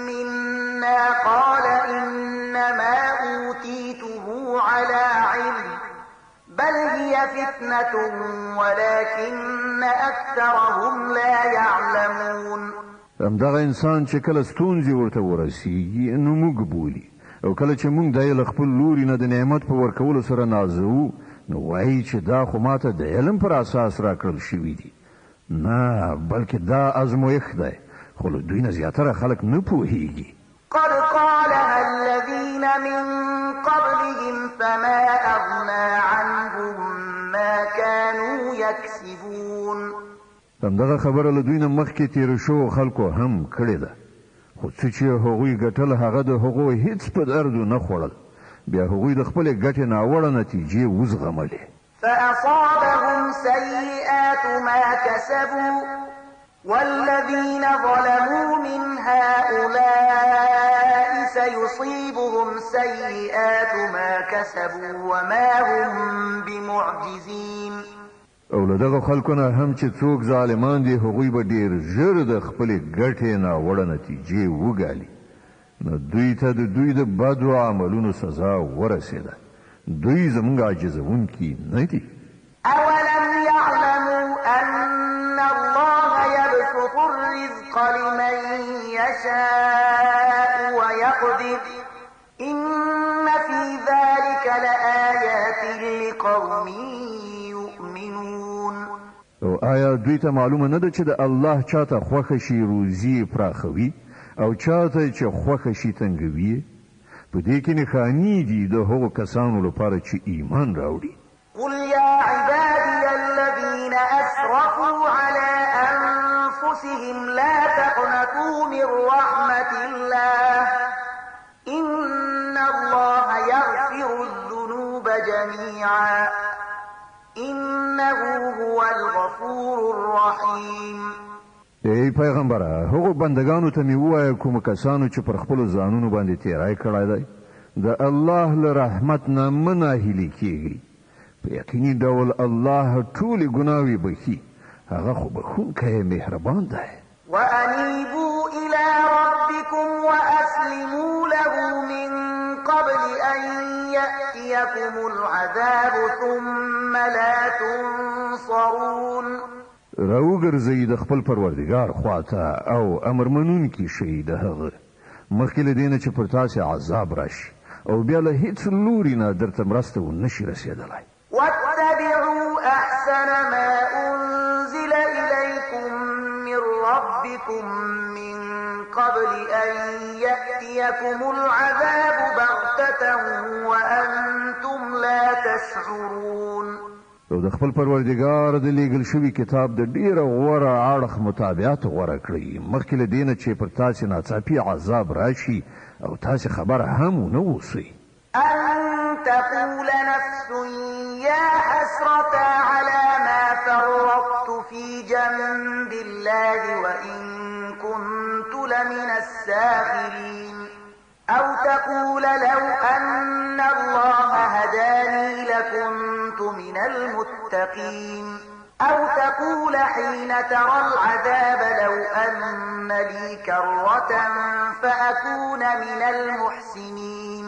منا قال إنما أوتيته على علم بل هي فتنة ولكن أكثرهم لا يعلمون. همدغه انسان چې کله ستونزې ورته ورسیږي نو موږ بولي او کله چې موږ دی له خپل لوري نه د نعمت په ورکولو سره نازوو نو وایي چې دا خو ماته د علم پر اساس راکړل شوي دي. نه بلکې دا ازمویښت دی خو له دوی نه زیاتره خلک نه پوهیږي. قد قالها الذين من قبلهم فما أغنى عنهم ما كانوا يكسبون. همدغه خبره له دوی نه مخکې تېره شوو خلکو هم کړې ده، خو څه چې هغوی ګټل هغه د هغوی هیڅ په دردو نه خوړل، بیا هغوی د خپلې ګټې ناوړه نتیجې وزغملې. فأصابهم سيئات ما كسبوا والذين ظلموا من هؤلاء سيصيبهم سيئات ما كسبوا وما هم بمعجزين. او له دغه خلکو نه هم چې څوک ظالمان دي هغوی به ډېر ژر د خپلې ګټې ناوړه نتیجې وګالي، نو دوی ته د دوی د بدو عملونو سزا ورسېده. دوی زموږ عاجزونکي نه دي. أولم يعلموا أن الله يبسط الرزق لمن يشاء ويقدر إن في ذلك لآيات لقوم يؤمنون. او آیا دوی ته معلومه نه ده چې د الله چاته خوښه شي روزي پراخوي او چاته چې خوښه شي تنګوي؟ په دې کې نښانې دي د هغو کسانو لپاره چې ایمان راوړي. قل يا عبادي الذين أسرفوا على أنفسهم لا تقنطوا من رحمة الله إن الله يغفر الذنوب جميعا إنه هو الغفور الرحيم. ای پیغمبره هغو بندگانو ته مې ووایه کومو کسانو چې پر خپلو ځانونو باندې تیری کړی دی د الله له رحمت نه مه ناهیلي کیږئ. په یقیني ډول الله ټولې ګناوې بخي، هغه خو بخښونکی مهربان دی. وأنيبوا إلى ربكم وأسلموا له من قبل أن يأتيكم العذاب ثم لا تنصرون. راوګرځئ د خپل پروردګار خواته او امر منونکي شئ د هغه مخکې له دې نه چې پر تاسې عذاب راشي او بیا له هیڅ لوري نه درته مرسته ونشي رسېدلی. واتبعوا أحسن ما أنزل إليكم من ربكم من قبل أن يأتيكم العذاب بغتة وأنتم لا تشعرون. او د خپل پروردګار د لیږل شوي کتاب د ډیره غوره اړخ مطابقت غوره کړئ مخکې له دې نه چې پر تاسې ناڅاپي عذاب راشي او تاسې خبره هم ونه اوسئ. أن تقول نفس يا حسرة على ما فرطت في جنب الله وإن كنت لمن الساخرين أو تقول لو أن الله هداني لكنت من المتقين أو تقول حين ترى العذاب لو أن لي كرة فأكون من المحسنين.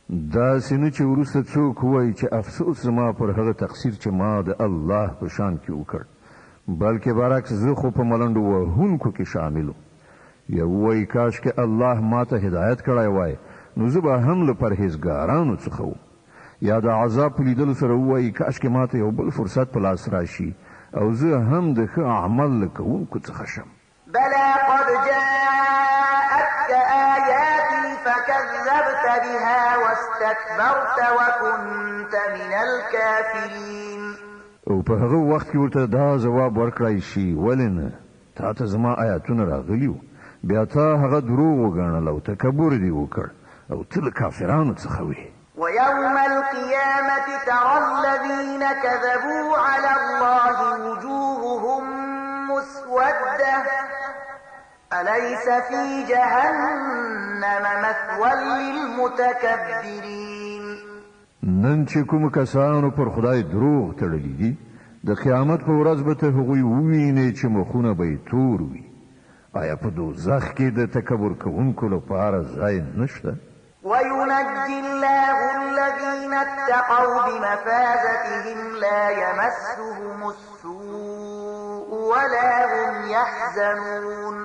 دا سینه چې وروسته څوک وایي چې افسوس زما پر هغه تقصیر چې ما د الله په شان کې وکړ، بلکې برعکس زه خو په ملنډو وهونکو کې شامل وم. یا وایي کاش کې الله ما ته هدایت کړی وای نو زه به هم له پرهیزګارانو څخه وم. یا د عذاب په لیدلو سره وایي کاش کې ما ته یو بل فرصت په لاس راشي او زه هم د ښه عمل له کوونکو څخه شم. بلى قد جاءتك آياتي فكذبت بها واستكبرت وكنت من الكافرين. او په هغه وخت کې ورته دا جواب ورکړای شي ولې نه؟ تا ته زما آیاتونه راغلي وو، بیا تا هغه دروغ وګڼل او تکبر دې وکړ او ته له کافرانو څخه وې. ويوم القيامة ترى الذين كذبوا على الله وجوههم مسودة أليس في جهنم مثوى للمتكبرين. نن چې کوم کسانو پر خدای دروغ تړلي دي د قیامت په ورځ به ته هغوی ووینې چې مخونه به یې تور وي. آیا په دوزخ کې د تکبر کوونکو لپاره ځای نشته؟ وينجي الله الذين اتقوا بمفازتهم لا يمسهم السوء ولا هم يحزنون.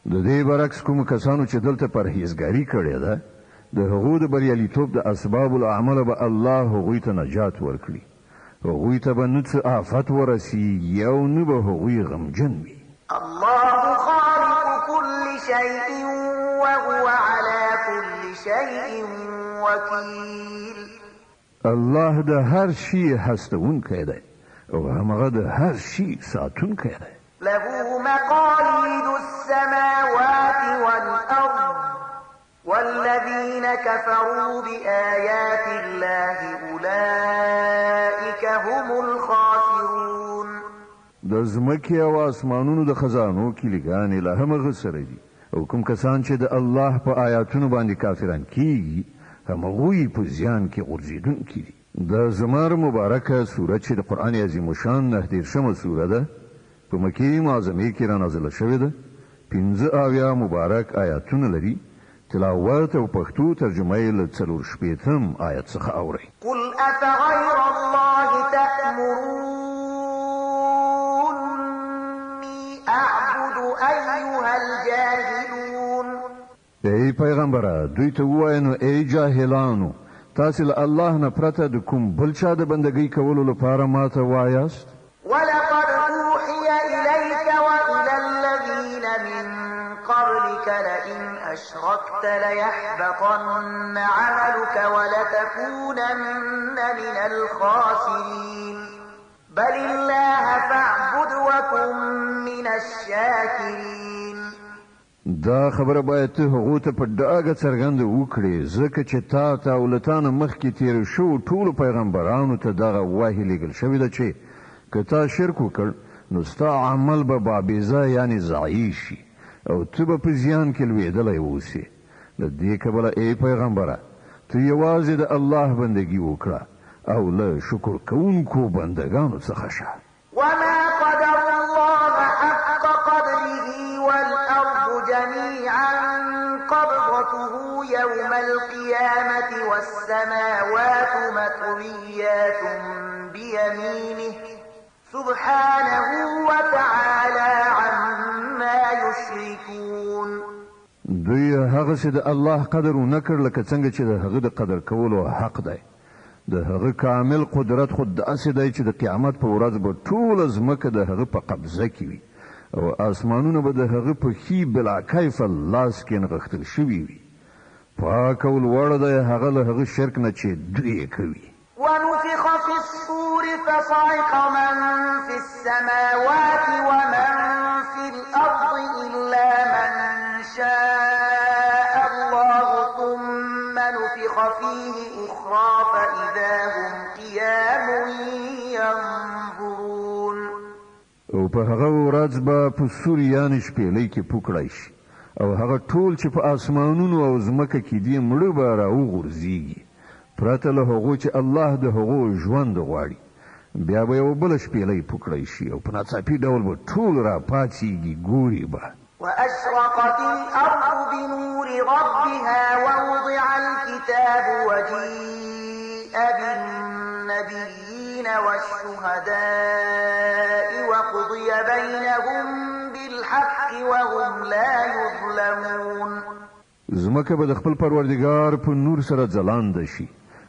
د دې برعکس کوم کسانو چې دلته پرهیزګاري کړې ده د هغو د بریالیتوب د اسباب العمل به الله هغوی ته نجات ورکړي. هغوی ته به نه څه آفت ورسیږي او نه به هغوی غمجن وي. الله خالق كل شيء وهو على كل شيء وكيل. الله د هر شي هستونکی دی او همغه د هر شي ساتونکی دی. له مقاليد السماوات والأرض والذين كفروا بآيات الله أولئك هم الخاسرون. د ځمکې او اسمانونو د خزانو کلیګانې له همغه سره دي او کوم کسان چې د الله په آیاتونو باندې کافران کیږي همغوی په زیان کې غورځېدونکي دي. د زمر مبارکه سوره چې د قرآن عظیم شان 19 سوره ده په مکې معظمې کې را نازله شوې ده. 15 مبارک آیاتونه لري. تلاوت او پښتو ترجمه یې له 4 آیت څخه اورئ. قل أفغير الله تأمروني أعبد أيها الجاهلون. ای پیغمبره دوی ته ووایه نو ای جاهلانو تاسې له الله نه پرته د کوم بل چا د بندګۍ کولو لپاره ماته وایاست. ولقد أوحي إليك وإلى الذين من قبلك لئن أشركت ليحبطن عملك ولتكونن من الخاسرين بل الله فاعبد وكن من الشاكرين. دا خبره باید ته هغو ته په ډاګه څرګنده وکړې ځکه چې تا ته او له تا نه مخکې تېر شوو ټولو پیغمبرانو ته دغه وحی لیږل شوې ده چې که تا شرک وکړ نو ستا عمل به بابیزه یعنې ضایع شي او ته به په زیان کې لوېدلی اوسې. له دې کبله ای پیغمبره ته یوازې د الله بندګي وکړه او له شکر کوونکو بندګانو څخه شه. وما قدر الله حق قدره والأرض جميعا قبضته يوم القيامة والسماوات مطويات بيمينه سبحانه وتعالى عما يشركون. دوی هغه چې د الله قدر ونه کړ لکه څنګه چې د هغه د قدر کولو حق دی. د هغه کامل قدرت خود داسې دی چې د قیامت په ورځ به ټوله ځمکه د هغه په قبضه کې وي او اسمانونه به د هغه په ښي بلا کیفه لاس کې نغښتل شوي وي. پاک او لوړ دی هغه له هغه شرک نه چې دوی کوي. ونفخ في الصور فصعق من في السماوات ومن في الأرض إلا من شاء الله ثم نفخ فيه أخرى فإذا هم قيام ينظرون. او په هغه ورځ به په سوریان شپېلۍ کې پوکړای شي او هغه ټول چې په اسمانونو او ځمکه کې دي مړه به راوغورځېږي پرته له هغو چې الله د هغو ژوند غواړي بیا به یو بل شپېلۍ پوکړای شي او په ناڅاپي ډول به ټول راپاڅېږي ګوري به وأشرقت الأرض بنور ربها ووضع الكتاب وجيء بالنبيين والشهداء وقضي بينهم بالحق وهم لا يظلمون زمکه به د خپل پروردګار په نور سره ځلانده شي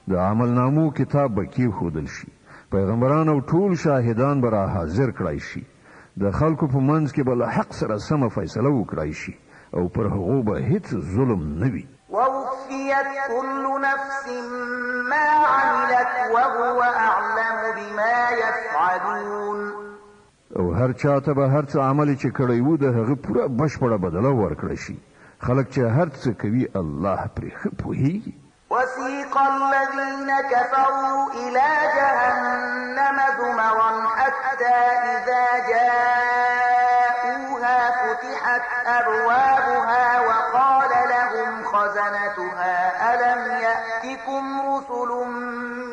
د عملنامو کتاب به کېښودل شي پیغمبران او ټول شاهدان به را حاضر کړای شي د خلکو په منځ کې به له حق سره سمه فیصله وکړای شي او پر هغو به هیڅ ظلم نه وي ووفيت كل نفس ما عملت وهو أعلم بما يفعلون او هر چاته به هر څه عمل چې کړی وو د هغه پوره بشپړه بدله ورکړی شي خلک چې هر څه کوي الله پرې ښه پوهیږي وسيق الذين كفروا إلى جهنم زمرا حتى إذا جاءوها فتحت أبوابها وقال لهم خزنتها ألم يأتكم رسل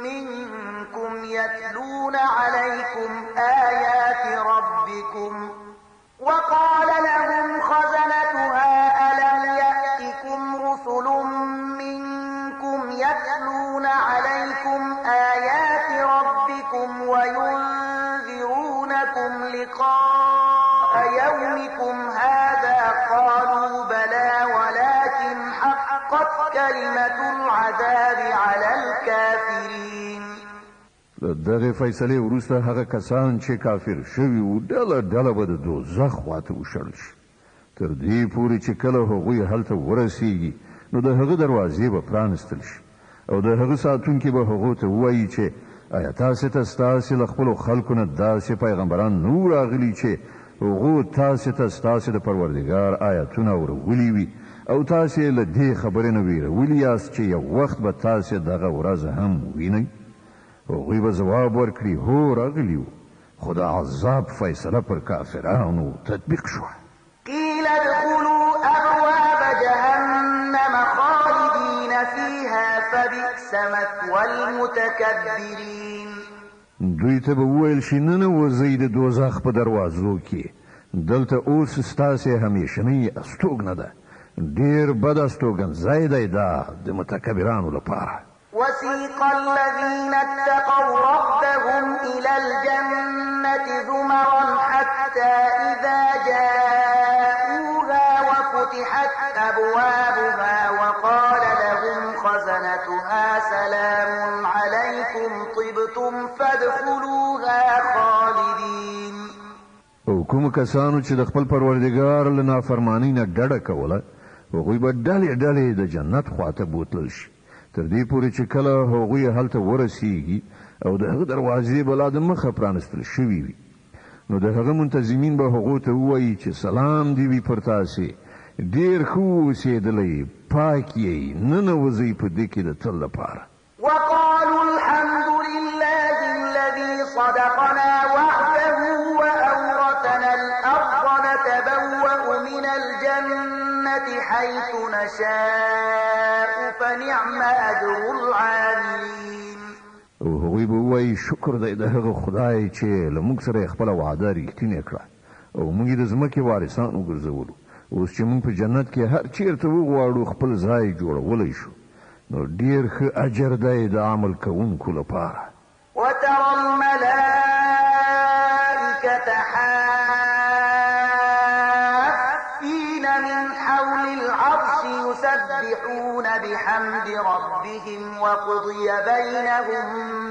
منكم يتلون عليكم آيات ربكم وقال لهم خزنتها ألم يأتكم رسل يتلون عليكم آيات ربكم وينذرونكم لقاء يومكم هذا قالوا بلى ولكن حقت كلمة العذاب على الكافرين دغه فیصله وروسته هغه کسان چې کافر شوي وو ډله به د دوزخ خواته وشړل شي تر دې پورې چې کله هغوی هلته ورسیږي نو د هغه دروازې به پرانستل شي او د هغه ساتونکي به هغو ته ووایي چې آیا تاسې ته ستاسې له خپلو خلکو نه داسې پیغمبران نو راغلي چې هغو تاسې ته ستاسې د پروردګار آیتونه اورولي وي او تاسې له دې خبرې نه ویرولي یاست چې یو وخت به تاسې دغه ورځ هم وینئ هغوی به ځواب ورکړي هو راغلي وو خو د عذاب فیصله پر کافرانو تطبیق شوه قیل ادخلوا ابواب جهنم خالدین فیها فبئس مثوى المتکبرین دوی ته به وویل شي ننوځئ د دوزخ په دروازو کې دلته اوس ستاسې همیشنۍ استوګنه ده ډېر بد استوګنځی دی دا د متکبرانو لپاره وسيق الذين اتقوا ربهم إلى الجنة زمرا حتى إذا جاءوها وفتحت أبوابها وقال لهم خزنتها سلام عليكم طبتم فادخلوها خالدين او کوم کسانو چې د خپل پروردګار له نافرمانی نه ډډه کوله هغوی به ډلې د جنت خواته بوتلل شي تر دې پورې چې کله هغوی هلته ورسیږي او د هغه دروازې به لا د مخه پرانستل شوي وي نو د هغه منتظمین به هغو ته ووایي چې سلام دې وي پر تاسې ډېر ښه اوسېدلی پاک یې ننوځئ په دې کې د تل لپاره وقالوا الحمد لله الذي صدقنا وعده وأورثنا الأرض نتبوأ من الجنة حيث نشاء فنعم أجر العاملين او هغوی به ووایي شکر دی د هغه خدای چې له موږ سره خپل وعده رښتینې کړه او موږ د ځمکې وارثان وګرځولو اوس چې موږ په جنت کې هر چیرته وغواړو خپل ځای جوړولی شو نو ډېر ښه اجر دی د عمل کوونکو لپاره وترى الملائكة حافين من حول العرش يسبحون بحمد ربهم وقضي بينهم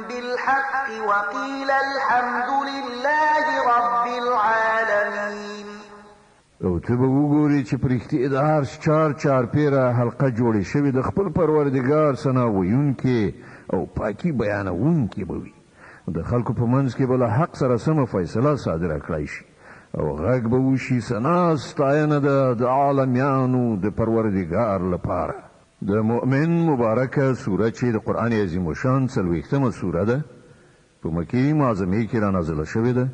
بالحق وقيل الحمد لله رب العالمين او ته به وګورې چې په رښتیا د عرش چارپیره حلقه جوړې شوې د خپل پروردګار ثنا ویونکې او پاکي بیانوونکې به وي د خلکو په منځ کې به له حق سره سمه فیصله صادره کړی شي او غږ به وشي ثنا ستاینه ده د عالمیانو د پروردګار لپاره د مؤمن مبارکه سوره چې د قرآن عظیم الشان 40مه سوره ده په مکې معظمې کې را نازله شوې ده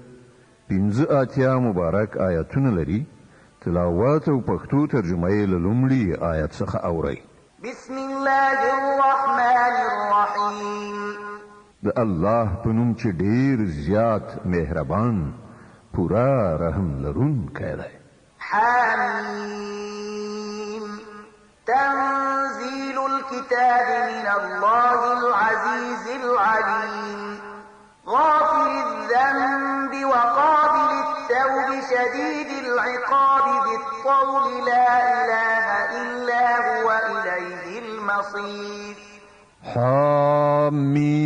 15 مبارک آیاتونه لري. تلاوت او پښتو ترجمه یې له لومړي آیت څخه اورئ. بسم الله الرحمن الرحیم. د الله په نوم چې ډیر زیات مهربان پورا رحم لرونکی دی. حمیم. تنزيل الكتاب من الله العزيز العليم. غافر الذنب وقابل التوب شديد العقاب ذي الطول لا إله إلا هو إليه المصير. حمیم.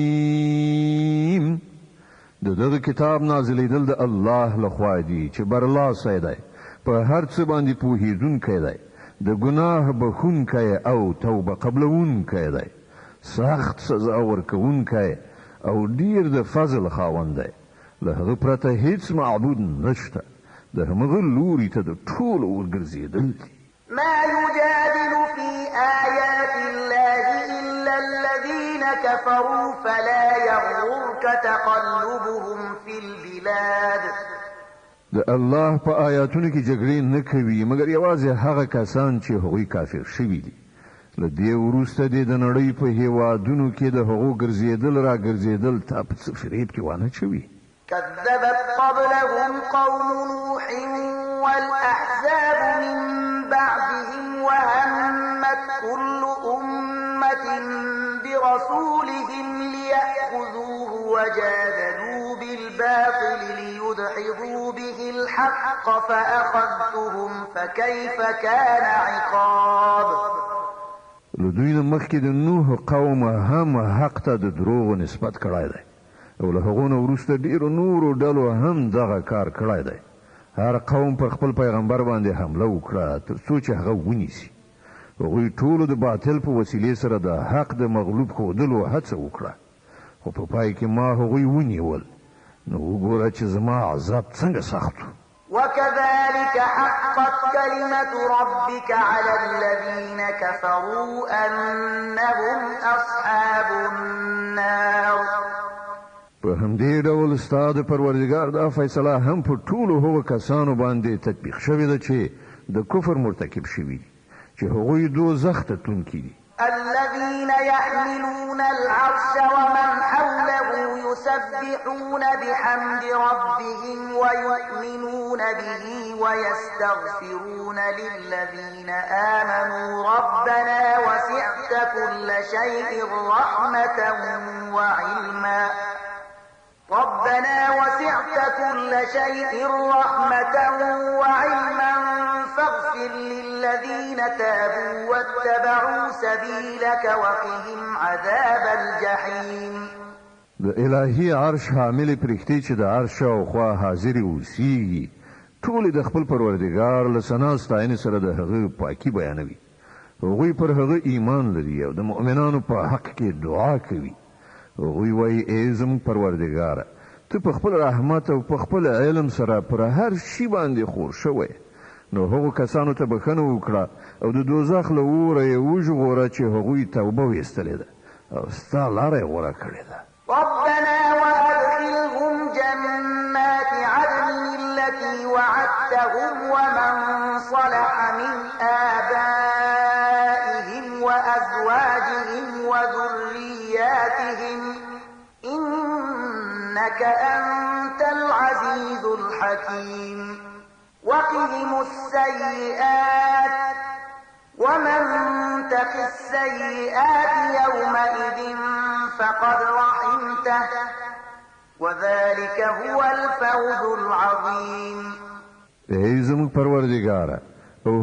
دغه کتاب نازلېدل د الله لخوا دی چې برلاسی دی، په هر څه باندې پوهېدونکی دی، د ګناه بخښونکی او توبه قبلونکی دی، سخت سزا ورکوونکی او ډیر د فضل خاوند دی. له هغه پرته هیڅ معبود نشته. د همغه لوري ته د ټولو ورګرځېدل دي. ما يجادل في آيات الله إلا الذين كفروا فلا يغررك تقلبهم في البلاد. د الله په آیاتونو کې جګړې نه کوي مګر یوازې هغه کسان چې هغوی کافر شوي دي. له دې وروسته د نړۍ په هیوادونو کې د هغو ګرځېدل را ګرځېدل تا په څه فریب کې وانه چوي. كذبت قبلهم قوم نوح والأحزاب من بعدهم وهمت كل أمة برسولهم ليأخذوه وجادلوا بالباطل ليدحضوا به الحق فأخذتهم فكيف كان عقاب. لدوی نه مخکې د نوح قوم هم حق ته د دروغو نسبت کړی دی او له هغو نه وروسته ډېرو نورو ډلو هم دغه کار کړی دی. هر قوم پر خپل پیغمبر باندې حمله وکړه تر څو چې هغه ونیسي. هغوی ټولو د باطل په وسیلې سره د حق د مغلوب ښودلو هڅه وکړه، خو په پای کې ما هغوی ونیول. نو وګوره چې زما عذاب څنګه سخت و. وكذلك حقت كلمة ربك على الذين كفروا أنهم أصحاب النار. په همدې ډول ستا د پروردګار دا فیصله هم په ټولو هغو کسانو باندې تطبیق شوې ده چې د کفر مرتکب شوي دي، چې هغوی دوزخ ته تلونکي دي. الذين يحملون العرش ومن حوله يسبحون بحمد ربهم ويؤمنون به ويستغفرون للذين آمنوا ربنا وسعت كل شيء رحمة وعلما. ربنا وسعت كل شيء رحمة وعلما فاغفر للذين تابوا واتبعوا سبيلك وقهم عذاب الجحيم. د الهي عرش حامل پرښتې چې د عرش شاوخوا حاضرې اوسېږي ټولې د خپل پروردګار له ثنا ستاینې سره د هغه پاکي بیانوي. هغوی پر هغه ایمان لري او د مؤمنانو په حق کې دعا کوي. هغوی وایي ای زموږ پروردګاره ته په خپل رحمت او په خپل علم سره پر هر شي باندې خور شوی. نو هغو کسانو ته بښنه وکړه او د دوزخ له اوره یې وژغوره چې هغوی توبه ویستلې ده او ستا لاره یې غوره کړې ده. ربنا وأدخلهم جنات عدن التي وعدتهم ومن صلح من آبائهم وأزواجهم وذرياتهم إنك أنت العزيز الحكيم. وقهم السيئات ومن تق السيئات يومئذ فقد رحمته وذلك هو الفوز العظيم. ای زموږ پروردګاره او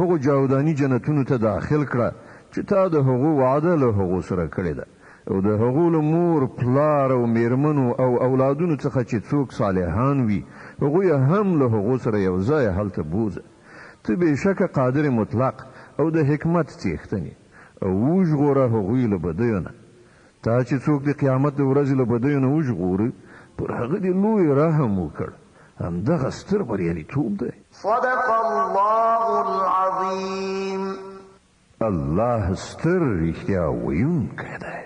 هغو جاودانی جنتونو ته داخل کړه چې تا د هغو وعده له هغو سره کړې ده او د هغو له مور پلار او میرمنو او اولادونو څخه چې څوک صالحان وي هغوی هم له هغو سره یو ځای هلته بوزه. ته بېشکه قادر مطلق او د حکمت څښتنې او وژغوره هغوی له بدیو نه. تا چې څوک د قیامت د ورځې له بدیو نه وژغوري پر هغه دې لوی رحم وکړ. همدغه ستر بریالیتوب دی. صدق الله العظیم. الله ستر رښتیا ویونکی دی.